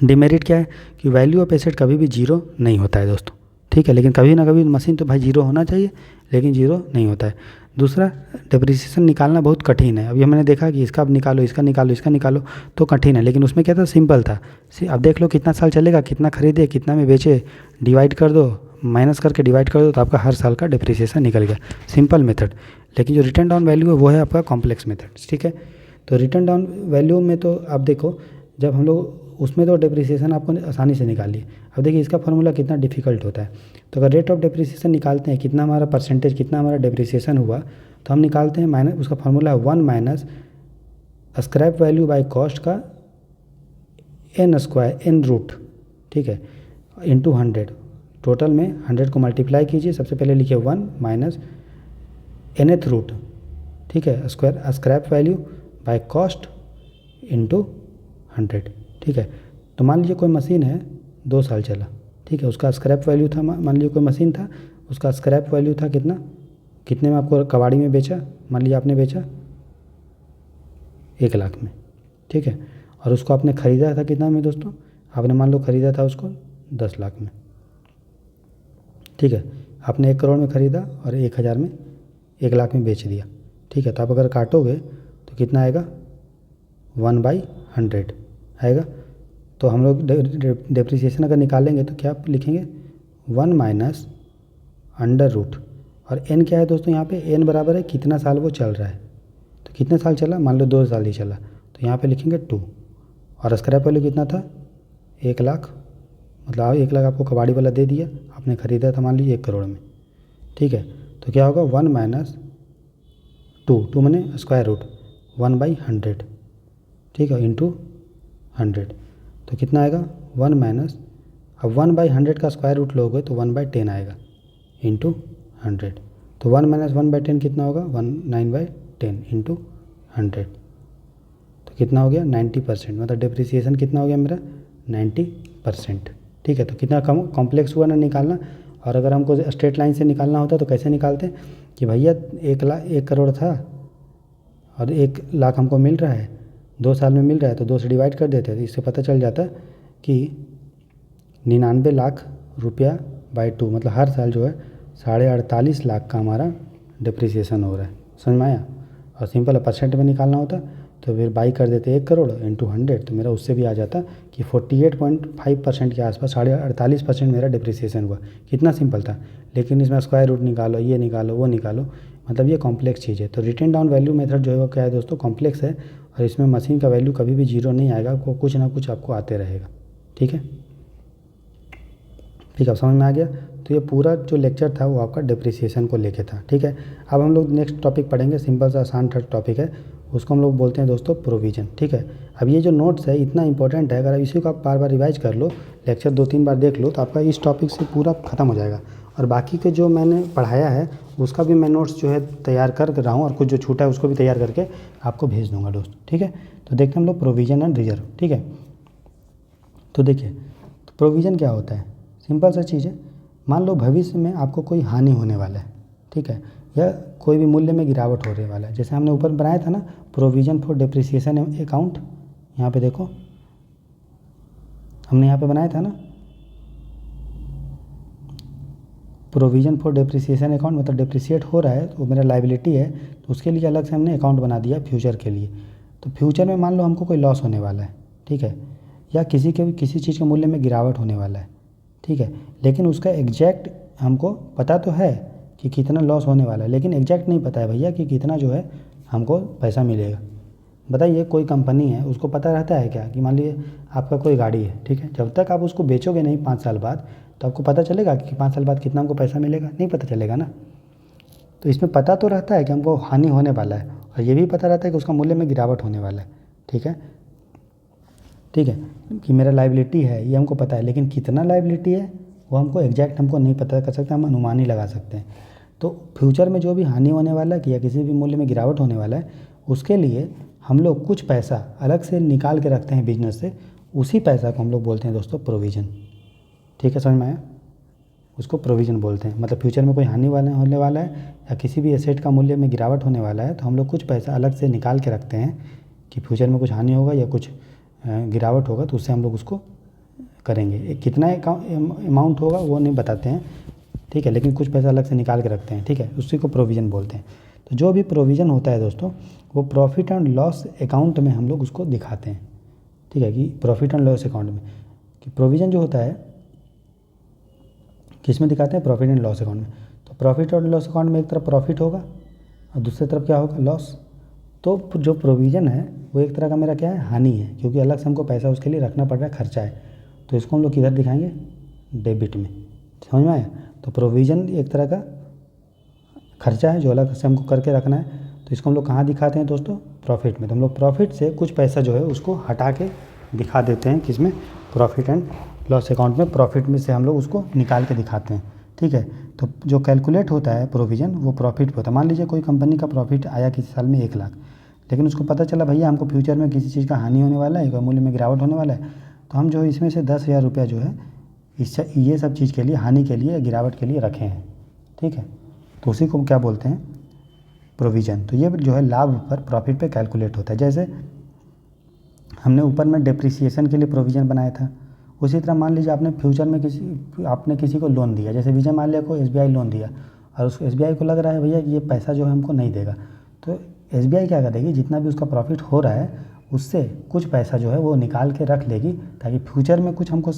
डिमेरिट क्या है कि वैल्यू ऑफ एसेट कभी भी 0 नहीं होता है दोस्तों, ठीक है। लेकिन कभी ना कभी मशीन तो भाई 0 होना चाहिए, लेकिन 0 नहीं होता है। दूसरा, डिप्रिसिएशन निकालना बहुत कठिन है। अभी हमने देखा कि इसका अब निकालो, इसका निकालो, इसका निकालो, तो कठिन है। लेकिन उसमें क्या था, सिंपल था। अब देख लो कितना साल चलेगा, कितना खरीदे, कितना में बेचे, डिवाइड कर दो, माइनस करके डिवाइड कर दो तो आपका हर साल का डिप्रिसिएशन निकल गया, सिंपल मेथड। लेकिन जो रिटर्न डाउन वैल्यू है वो है आपका कॉम्प्लेक्स मेथड, ठीक है। तो रिटर्न डाउन वैल्यू में तो आप देखो, जब हम लोग उसमें तो डिप्रिसिएशन आपको आसानी से निकालिए। अब देखिए इसका फॉर्मूला कितना डिफिकल्ट होता है। तो अगर रेट ऑफ डिप्रिसिएशन निकालते हैं, कितना हमारा परसेंटेज, कितना हमारा डिप्रिसिएशन हुआ, तो हम निकालते हैं माइनस, उसका फॉर्मूला है 1 minus scrap value by cost का n स्क्वायर, n रूट, ठीक है, इंटू 100। टोटल में 100 को मल्टीप्लाई कीजिए, सबसे पहले लिखिए 1 माइनस nth रूट, ठीक है, square scrap value by cost into 100, ठीक है। तो मान लीजिए कोई मशीन है 2 साल चला, ठीक है, उसका स्क्रैप वैल्यू था, मान लीजिए कोई मशीन था, उसका स्क्रैप वैल्यू था कितना, कितने में आपको कबाड़ी में बेचा, मान लीजिए आपने बेचा 1 लाख में, ठीक है, और उसको आपने ख़रीदा था कितना में दोस्तों, आपने मान लो ख़रीदा था उसको 10 लाख में, ठीक है। आपने 1 करोड़ में ख़रीदा और 1000 में, 1 लाख में बेच दिया, ठीक है। तो आप अगर काटोगे तो कितना आएगा, 1/100 आएगा। तो हम लोग डिप्रिसिएशन अगर निकालेंगे तो क्या लिखेंगे, 1 माइनस अंडर रूट, और n क्या है दोस्तों, यहाँ पे n बराबर है कितना साल वो चल रहा है। तो कितने साल चला, मान लो 2 साल ही चला, तो यहाँ पे लिखेंगे 2। और स्क्रैप वैल्यू कितना था, 1 लाख, मतलब 1 लाख आपको कबाड़ी वाला दे दिया, आपने ख़रीदा था मान लीजिए 1 करोड़ में, ठीक है। तो क्या होगा, 1 माइनस 2 मैंने स्क्वायर रूट 1/100, ठीक है, इंटू 100। तो कितना आएगा, 1 माइनस, अब 1/100 का स्क्वायर रूट लोगे तो 1/10 आएगा इंटू 100। तो 1 माइनस 1/10 कितना होगा, 9/10 इंटू 100। तो कितना हो गया, 90%, मतलब डिप्रिसिएशन कितना हो गया मेरा, 90%, ठीक है। तो कितना कम कॉम्प्लेक्स हुआ ना निकालना। और अगर हमको स्ट्रेट लाइन से निकालना होता तो कैसे निकालते हैं कि भैया 1 करोड़ था और 1 लाख हमको मिल रहा है, 2 साल में मिल रहा है, तो 2 से डिवाइड कर देते हैं। तो इससे पता चल जाता कि 99 लाख रुपया बाई 2, मतलब हर साल जो है 48.5 लाख का हमारा डिप्रिसिएशन हो रहा है, समझ में आया। और सिंपल परसेंट में निकालना होता तो फिर बाई कर देते 1 करोड़ इंटू 100, तो मेरा उससे भी आ जाता कि 48.5% के आसपास, 48.5% मेरा डिप्रिसिएशन हुआ। कितना सिंपल था, लेकिन इसमें स्क्वायर रूट निकालो, ये निकालो, वो निकालो, मतलब ये कॉम्प्लेक्स चीज़ है। तो रिटर्न डाउन वैल्यू मेथड जो है वो क्या है दोस्तों, कॉम्प्लेक्स है, और इसमें मशीन का वैल्यू कभी भी 0 नहीं आएगा, आपको कुछ ना कुछ आपको आते रहेगा, ठीक है। ठीक है, समझ में आ गया। तो ये पूरा जो लेक्चर था वो आपका डिप्रिसिएशन को लेके था, ठीक है। अब हम लोग नेक्स्ट टॉपिक पढ़ेंगे, सिंपल सा आसान टॉपिक है, उसको हम लोग बोलते हैं दोस्तों प्रोविज़न, ठीक है। अब ये जो नोट्स है इतना इंपॉर्टेंट है, अगर इसी को आप बार बार रिवाइज कर लो, लेक्चर 2-3 बार देख लो, तो आपका इस टॉपिक से पूरा ख़त्म हो जाएगा। और बाकी के जो मैंने पढ़ाया है उसका भी मैं नोट्स जो है तैयार कर रहा हूँ, और कुछ जो छूटा है उसको भी तैयार करके आपको भेज दूँगा दोस्तों, ठीक है। तो देखते हैं हम लोग प्रोविज़न एंड रिजर्व, ठीक है। तो देखिए तो प्रोविज़न क्या होता है, सिंपल सा चीज़ है। मान लो भविष्य में आपको कोई हानि होने वाला है, ठीक है, या कोई भी मूल्य में गिरावट होने वाला है, जैसे हमने ऊपर बनाया था ना प्रोविज़न फॉर डिप्रिसिएशन अकाउंट, यहाँ पे देखो हमने यहाँ पे बनाया था ना प्रोविज़न फॉर डिप्रिसिएशन अकाउंट, मतलब डिप्रिसिएट हो रहा है तो मेरा लाइबिलिटी है, तो उसके लिए अलग से हमने अकाउंट बना दिया फ्यूचर के लिए। तो फ्यूचर में मान लो हमको कोई लॉस होने वाला है, ठीक है, या किसी चीज़ के मूल्य में गिरावट होने वाला है, ठीक है, लेकिन उसका एग्जैक्ट हमको पता तो है कि कितना लॉस होने वाला है, लेकिन एग्जैक्ट नहीं पता है भैया कि कितना जो है हमको पैसा मिलेगा। बताइए कोई कंपनी है उसको पता रहता है क्या कि मान लीजिए आपका कोई गाड़ी है, ठीक है, जब तक आप उसको बेचोगे नहीं 5 साल बाद, तो आपको पता चलेगा कि 5 साल बाद कितना हमको पैसा मिलेगा, नहीं पता चलेगा ना। तो इसमें पता तो रहता है कि हमको हानि होने वाला है, और ये भी पता रहता है कि उसका मूल्य में गिरावट होने वाला है, ठीक है, ठीक है, कि मेरा लाइबिलिटी है ये हमको पता है, लेकिन कितना लाइबिलिटी है वो हमको एग्जैक्ट हमको नहीं पता कर सकते, हम अनुमान ही लगा सकते हैं। तो फ्यूचर में जो भी हानि होने वाला है या किसी भी मूल्य में गिरावट होने वाला है, उसके लिए हम लोग कुछ पैसा अलग से निकाल के रखते हैं बिजनेस से, उसी पैसा को हम लोग बोलते हैं दोस्तों प्रोविज़न, ठीक है, समझ में आया। उसको प्रोविज़न बोलते हैं, मतलब फ्यूचर में कोई हानि होने वाला है या किसी भी एसेट का मूल्य में गिरावट होने वाला है, तो हम लोग कुछ पैसा अलग से निकाल के रखते हैं कि फ्यूचर में कुछ हानि होगा या कुछ गिरावट होगा तो उससे हम लोग उसको करेंगे। कितना अमाउंट होगा वो नहीं बताते हैं, ठीक है, लेकिन कुछ पैसा अलग से निकाल के रखते हैं, ठीक है, उसी को प्रोविज़न बोलते हैं। तो जो भी प्रोविज़न होता है दोस्तों वो प्रॉफिट एंड लॉस अकाउंट में हम लोग उसको दिखाते हैं, ठीक है, कि प्रॉफिट एंड लॉस अकाउंट में कि प्रोविज़न जो होता है किस में दिखाते हैं, प्रॉफिट एंड लॉस अकाउंट में। तो प्रॉफिट और लॉस अकाउंट में एक तरफ प्रॉफिट होगा और दूसरी तरफ क्या होगा, लॉस। तो जो प्रोविज़न है वो एक तरह का मेरा क्या है, हानि है, क्योंकि अलग से हमको पैसा उसके लिए रखना पड़ रहा है, खर्चा है। तो इसको हम लोग किधर दिखाएंगे, डेबिट में। समझ में आया। तो प्रोविज़न एक तरह का खर्चा है जो अलग से हमको करके रखना है, तो इसको हम लोग कहाँ दिखाते हैं दोस्तों, प्रॉफिट में। तो हम लोग प्रॉफिट से कुछ पैसा जो है उसको हटा के दिखा देते हैं, किस में, प्रॉफिट एंड लॉस अकाउंट में। प्रॉफिट में से हम लोग उसको निकाल के दिखाते हैं, ठीक है। तो जो कैलकुलेट होता है प्रोविज़न वो प्रॉफिट पे होता है। मान लीजिए कोई कंपनी का प्रॉफिट आया किसी साल में 1 लाख, लेकिन उसको पता चला भैया हमको फ्यूचर में किसी चीज़ का हानि होने वाला है, मूल्य में गिरावट होने वाला है, तो हम जो इसमें से 10,000 रुपया जो है ये सब चीज़ के लिए, हानि के लिए, गिरावट के लिए रखे हैं, ठीक है। तो उसी को क्या बोलते हैं, प्रोविज़न। तो ये जो है लाभ पर, प्रॉफिट पे कैलकुलेट होता है। जैसे हमने ऊपर में डेप्रिसिएशन के लिए प्रोविज़न बनाया था, उसी तरह मान लीजिए आपने फ्यूचर में आपने किसी को लोन दिया, जैसे विजय माल्या को SBI लोन दिया, और उसको SBI को लग रहा है भैया कि ये पैसा जो है हमको नहीं देगा, तो SBI क्या करेगी, जितना भी उसका प्रॉफिट हो रहा है उससे कुछ पैसा जो है वो निकाल के रख लेगी, ताकि फ्यूचर में कुछ हमको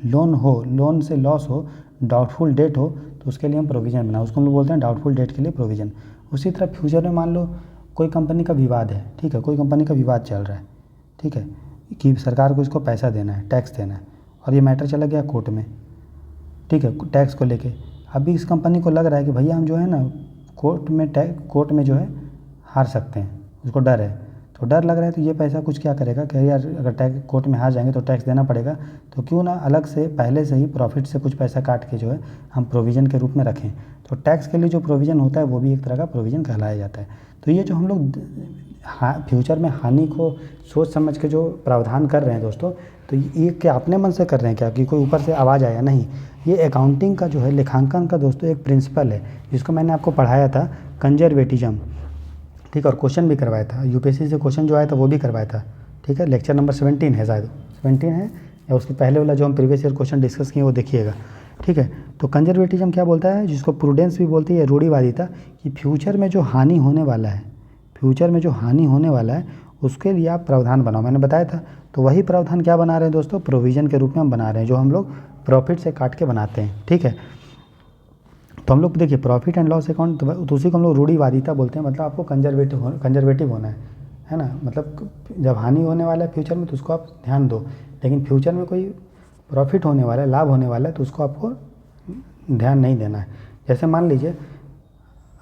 लोन से लॉस हो, डाउटफुल डेट हो, तो उसके लिए हम प्रोविज़न बनाओ। उसको हम लोग बोलते हैं डाउटफुल डेट के लिए प्रोविज़न। उसी तरह फ्यूचर में मान लो कोई कंपनी का विवाद है, ठीक है, कोई कंपनी का विवाद चल रहा है, ठीक है, कि सरकार को इसको पैसा देना है, टैक्स देना है, और ये मैटर चला गया कोर्ट में, ठीक है, टैक्स को लेके। अभी इस कंपनी को लग रहा है कि भैया हम जो है ना कोर्ट में जो है हार सकते हैं, उसको डर है, तो डर लग रहा है, तो ये पैसा कुछ क्या करेगा कि यार अगर टैक्स कोर्ट में हार जाएंगे तो टैक्स देना पड़ेगा, तो क्यों ना अलग से पहले से ही प्रॉफिट से कुछ पैसा काट के जो है हम प्रोविज़न के रूप में रखें। तो टैक्स के लिए जो प्रोविज़न होता है वो भी एक तरह का प्रोविज़न कहलाया जाता है। तो ये जो हम लोग फ्यूचर में हानि को सोच समझ के जो प्रावधान कर रहे हैं दोस्तों, तो ये क्या अपने मन से कर रहे हैं क्या, कि कोई ऊपर से आवाज़ आया, नहीं। ये अकाउंटिंग का जो है, लेखांकन का दोस्तों एक प्रिंसिपल है, जिसको मैंने आपको पढ़ाया था, कंजर्वेटिज्म, ठीक है, और क्वेश्चन भी करवाया था, UPSC से क्वेश्चन जो आया था वो भी करवाया था, ठीक है। लेक्चर नंबर 17 है, शायद 17 है, या उसके पहले वाला जो हम प्रीवियस ईयर क्वेश्चन डिस्कस किए वो देखिएगा, ठीक है। तो कंजर्वेटिज्म क्या बोलता है, जिसको प्रूडेंस भी बोलती है, रूढ़िवादिता, कि फ्यूचर में जो हानि होने वाला है, फ्यूचर में जो हानि होने वाला है उसके लिए आप प्रावधान बनाओ, मैंने बताया था। तो वही प्रावधान क्या बना रहे हैं दोस्तों, प्रोविज़न के रूप में हम बना रहे हैं, जो हम लोग प्रॉफिट से काट के बनाते हैं, ठीक है। तो हम लोग देखिए प्रॉफिट एंड लॉस अकाउंट, तो उसी को हम लोग रूढ़िवादिता बोलते हैं, मतलब आपको कंजर्वेटिव होना है ना, मतलब जब हानि होने वाला है फ्यूचर में तो उसको आप ध्यान दो, लेकिन फ्यूचर में कोई प्रॉफिट होने वाला है, लाभ होने वाला है, तो उसको आपको ध्यान नहीं देना है। जैसे मान लीजिए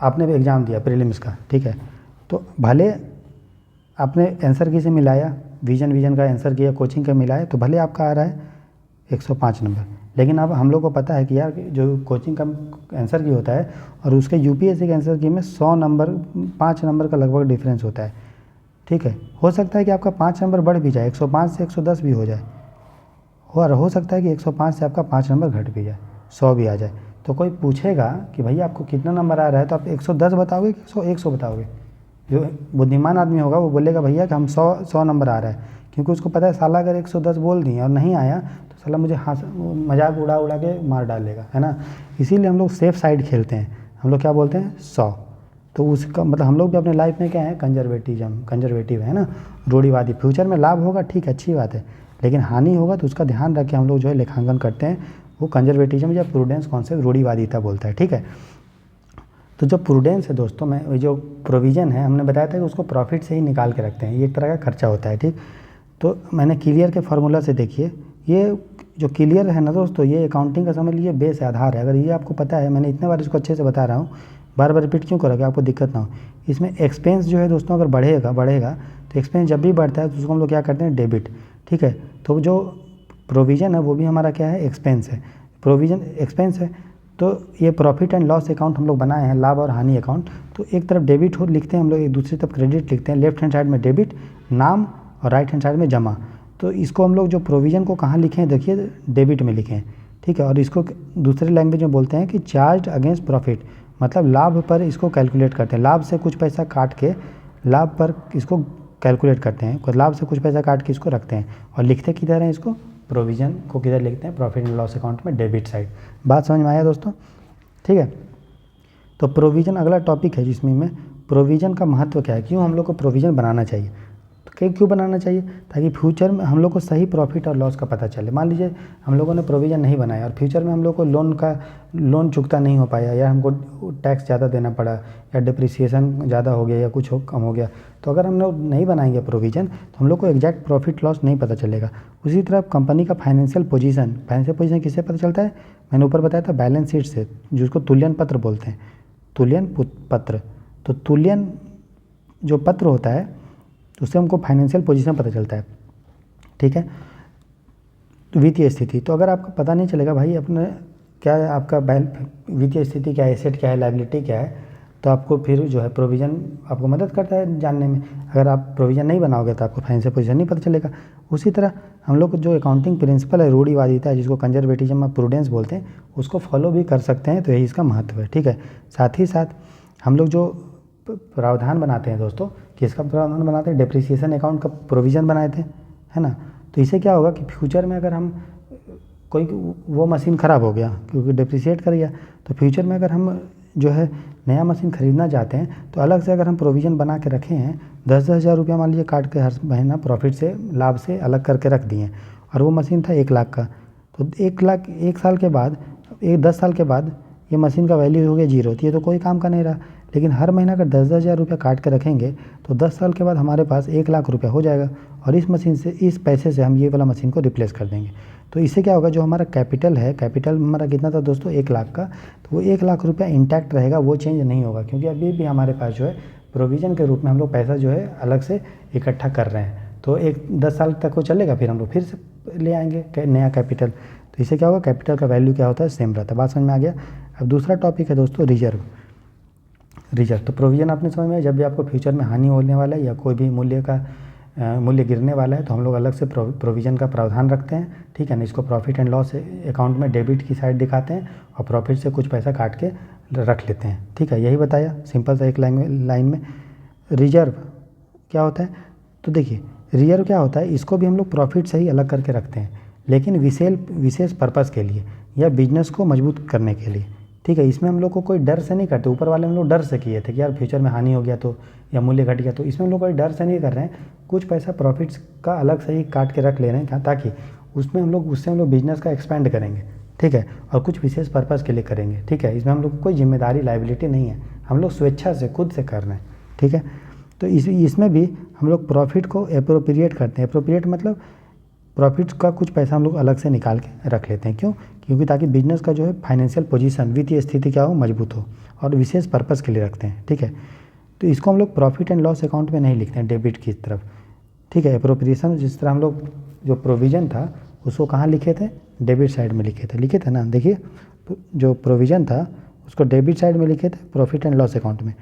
आपने भी एग्ज़ाम दिया प्रीलिम्स का, ठीक है, तो भले आपने आंसर की से मिलाया, विजन का आंसर किया, कोचिंग का मिलाया, तो भले आपका आ रहा है 105 नंबर, लेकिन अब हम लोग को पता है कि यार जो कोचिंग का आंसर की होता है और उसके UPSC के आंसर की में 100 नंबर, 5 नंबर का लगभग डिफरेंस होता है, ठीक है। हो सकता है कि आपका 5 नंबर बढ़ भी जाए, 105 से 110 भी हो जाए, और हो सकता है कि 105 से आपका 5 नंबर घट भी जाए, 100 भी आ जाए। तो कोई पूछेगा कि भैया आपको कितना नंबर आ रहा है, तो आप 110 बताओगे कि 100 बताओगे। जो बुद्धिमान आदमी होगा वो बोलेगा भैया कि हम 100 नंबर आ रहा है, क्योंकि उसको पता है साला अगर 110 बोल दिए और नहीं आया तो साला मुझे मजाक उड़ा के मार डालेगा, है ना। इसीलिए हम लोग सेफ साइड खेलते हैं, हम लोग क्या बोलते हैं 100। तो उसका मतलब हम लोग भी अपने लाइफ में क्या है, कंजर्वेटिव है ना, रूढ़िवादी। फ्यूचर में लाभ होगा, ठीक है, अच्छी बात है, लेकिन हानि होगा तो उसका ध्यान रख के हम लोग जो है लेखांकन करते हैं, वो कंजर्वेटिज्म या प्रूडेंस कॉन्सेप्ट रूढ़िवादिता बोलता है, ठीक है। तो जो प्रूडेंस है दोस्तों में, जो प्रोविज़न है, हमने बताया था कि उसको प्रॉफिट से ही निकाल के रखते हैं, ये एक तरह का खर्चा होता है, ठीक। तो मैंने क्लियर के फार्मूला से देखिए, ये जो क्लियर है ना दोस्तों, ये अकाउंटिंग का समझ लीजिए बेस आधार है। अगर ये आपको पता है, मैंने इतने बार इसको अच्छे से बता रहा हूँ, बार बार रिपीट क्यों करोगे, आपको दिक्कत ना हो। इसमें एक्सपेंस जो है दोस्तों अगर बढ़ेगा तो एक्सपेंस जब भी बढ़ता है तो उसको हम लोग क्या करते हैं, डेबिट, ठीक है। तो जो प्रोविज़न है वो भी हमारा क्या है, एक्सपेंस है, प्रोविज़न एक्सपेंस है। तो ये प्रॉफिट एंड लॉस अकाउंट हम लोग बनाए हैं, लाभ और हानि अकाउंट। तो एक तरफ डेबिट हो लिखते हैं हम लोग, एक दूसरी तरफ क्रेडिट लिखते हैं, लेफ्ट हैंड साइड में डेबिट नाम और राइट हैंड साइड में जमा। तो इसको हम लोग जो प्रोविज़न को कहाँ लिखे हैं, देखिए डेबिट में लिखे हैं, ठीक है। और इसको दूसरे लैंग्वेज में बोलते हैं कि चार्ज अगेंस्ट प्रॉफिट, मतलब लाभ पर इसको कैलकुलेट करते हैं, लाभ से कुछ पैसा काट के लाभ पर इसको कैलकुलेट करते हैं, लाभ से कुछ पैसा काट के इसको रखते हैं, और लिखते किधर हैं इसको, प्रोविज़न को किधर लिखते हैं, प्रॉफिट एंड लॉस अकाउंट में, डेबिट साइड। बात समझ में आया दोस्तों, ठीक है। तो प्रोविज़न अगला टॉपिक है जिसमें प्रोविज़न का महत्व क्या है, क्यों हम लोग को प्रोविज़न बनाना चाहिए। तो क्यों बनाना चाहिए, ताकि फ्यूचर में हम लोग को सही प्रॉफिट और लॉस का पता चले। मान लीजिए हम लोगों ने प्रोविज़न नहीं बनाया और फ्यूचर में हम लोग को लोन चुकता नहीं हो पाया, या हमको टैक्स ज़्यादा देना पड़ा, या डिप्रिसिएशन ज़्यादा हो गया, या कुछ कम हो गया, तो अगर हम लोग नहीं बनाएंगे प्रोविज़न तो हम लोग को एग्जैक्ट प्रॉफिट लॉस नहीं पता चलेगा। उसी तरह कंपनी का फाइनेंशियल पोजीशन किससे पता चलता है, मैंने ऊपर बताया था बैलेंस शीट से, जिसको तुल्यन पत्र बोलते हैं, तुल्यन पत्र। तो तुल्यन जो पत्र होता है तो उससे हमको फाइनेंशियल पोजीशन पता चलता है, ठीक है। तो वित्तीय स्थिति, तो अगर आपको पता नहीं चलेगा भाई अपने क्या है, आपका वित्तीय स्थिति क्या है, एसेट क्या है, लायबिलिटी क्या है, तो आपको फिर जो है प्रोविज़न आपको मदद करता है जानने में। अगर आप प्रोविज़न नहीं बनाओगे तो आपको फाइनेंशियल पोजीशन नहीं पता चलेगा। उसी तरह हम लोग जो अकाउंटिंग प्रिंसिपल है, रूढ़िवादिता है, जिसको कंजर्वेटिज्म और प्रूडेंस बोलते हैं, उसको फॉलो भी कर सकते हैं, तो यही इसका महत्व है, ठीक है। साथ ही साथ हम लोग जो प्रावधान बनाते हैं दोस्तों, किसका प्रावधान बनाते हैं, डेप्रिसिएशन अकाउंट का प्रोविज़न बनाए थे, है ना। तो इससे क्या होगा कि फ्यूचर में अगर हम कोई वो मशीन ख़राब हो गया क्योंकि डेप्रिसिएट कर गया, तो फ्यूचर में अगर हम जो है नया मशीन ख़रीदना चाहते हैं तो अलग से अगर हम प्रोविज़न बना के रखे हैं, 10-10 हज़ार रुपया मान लीजिए काट के हर महीना प्रॉफिट से, लाभ से अलग करके रख दिए, और वो मशीन था 1 लाख का, तो 1 लाख 1 साल के बाद, 10 साल के बाद ये मशीन का वैल्यू हो गया 0, तो ये तो कोई काम का नहीं रहा। लेकिन हर महीना अगर 10-10 हज़ार रुपया काट के रखेंगे तो 10 साल के बाद हमारे पास 1 लाख रुपया हो जाएगा, और इस मशीन से, इस पैसे से हम ये वाला मशीन को रिप्लेस कर देंगे। तो इससे क्या होगा, जो हमारा कैपिटल है, कैपिटल हमारा कितना था दोस्तों, 1 लाख का, तो वो 1 लाख रुपया इंटैक्ट रहेगा, वो चेंज नहीं होगा, क्योंकि अभी भी हमारे पास जो है प्रोविज़न के रूप में हम लोग पैसा जो है अलग से इकट्ठा कर रहे हैं। तो 10 साल तक वो चलेगा, फिर हम लोग फिर से ले आएंगे नया कैपिटल। तो इससे क्या होगा, कैपिटल का वैल्यू क्या होता है, सेम रहता है। बात समझ में आ गया। अब दूसरा टॉपिक है दोस्तों रिजर्व। तो प्रोविज़न आपने समझ में, जब भी आपको फ्यूचर में हानि होने वाला है या कोई भी मूल्य गिरने वाला है, तो हम लोग अलग से प्रोविज़न का प्रावधान रखते हैं, ठीक है ना। इसको प्रॉफिट एंड लॉस अकाउंट में डेबिट की साइड दिखाते हैं, और प्रॉफिट से कुछ पैसा काट के रख लेते हैं, ठीक है। यही बताया सिंपल सा एक लाइन में। रिजर्व क्या होता है, तो देखिए रिजर्व क्या होता है, इसको भी हम लोग प्रॉफिट से ही अलग करके रखते हैं, लेकिन विशेष पर्पज़ के लिए, या बिजनेस को मजबूत करने के लिए, ठीक है। इसमें हम लोग को कोई डर से नहीं करते, ऊपर वाले हम लोग डर से किए थे कि यार फ्यूचर में हानि हो गया तो, या मूल्य घट गया तो, इसमें हम लोग कोई डर से नहीं कर रहे हैं। कुछ पैसा प्रॉफिट्स का अलग से ही काट के रख ले रहे हैं, ताकि उससे हम लोग बिजनेस का एक्सपेंड करेंगे, ठीक है, और कुछ विशेष पर्पज़ के लिए करेंगे, ठीक है। इसमें हम लोग को कोई जिम्मेदारी, लायबिलिटी नहीं है, हम लोग स्वेच्छा से खुद से कर रहे हैं, ठीक है। तो इसमें भी हम लोग प्रॉफिट को एप्रोप्रिएट करते हैं। एप्रोप्रिएट मतलब प्रॉफिट का कुछ पैसा हम लोग अलग से निकाल के रख लेते हैं, क्यों, क्योंकि ताकि बिजनेस का जो है फाइनेंशियल पोजीशन, वित्तीय स्थिति क्या हो, मजबूत हो, और विशेष पर्पज़ के लिए रखते हैं, ठीक है। तो इसको हम लोग प्रॉफिट एंड लॉस अकाउंट में नहीं लिखते हैं, डेबिट की तरफ, ठीक है। एप्रोप्रिएशन जिस तरह हम लोग जो प्रोविज़न था उसको कहाँ लिखे थे, डेबिट साइड में लिखे थे ना। देखिए जो प्रोविज़न था उसको डेबिट साइड में लिखे थे, प्रॉफिट एंड लॉस अकाउंट में,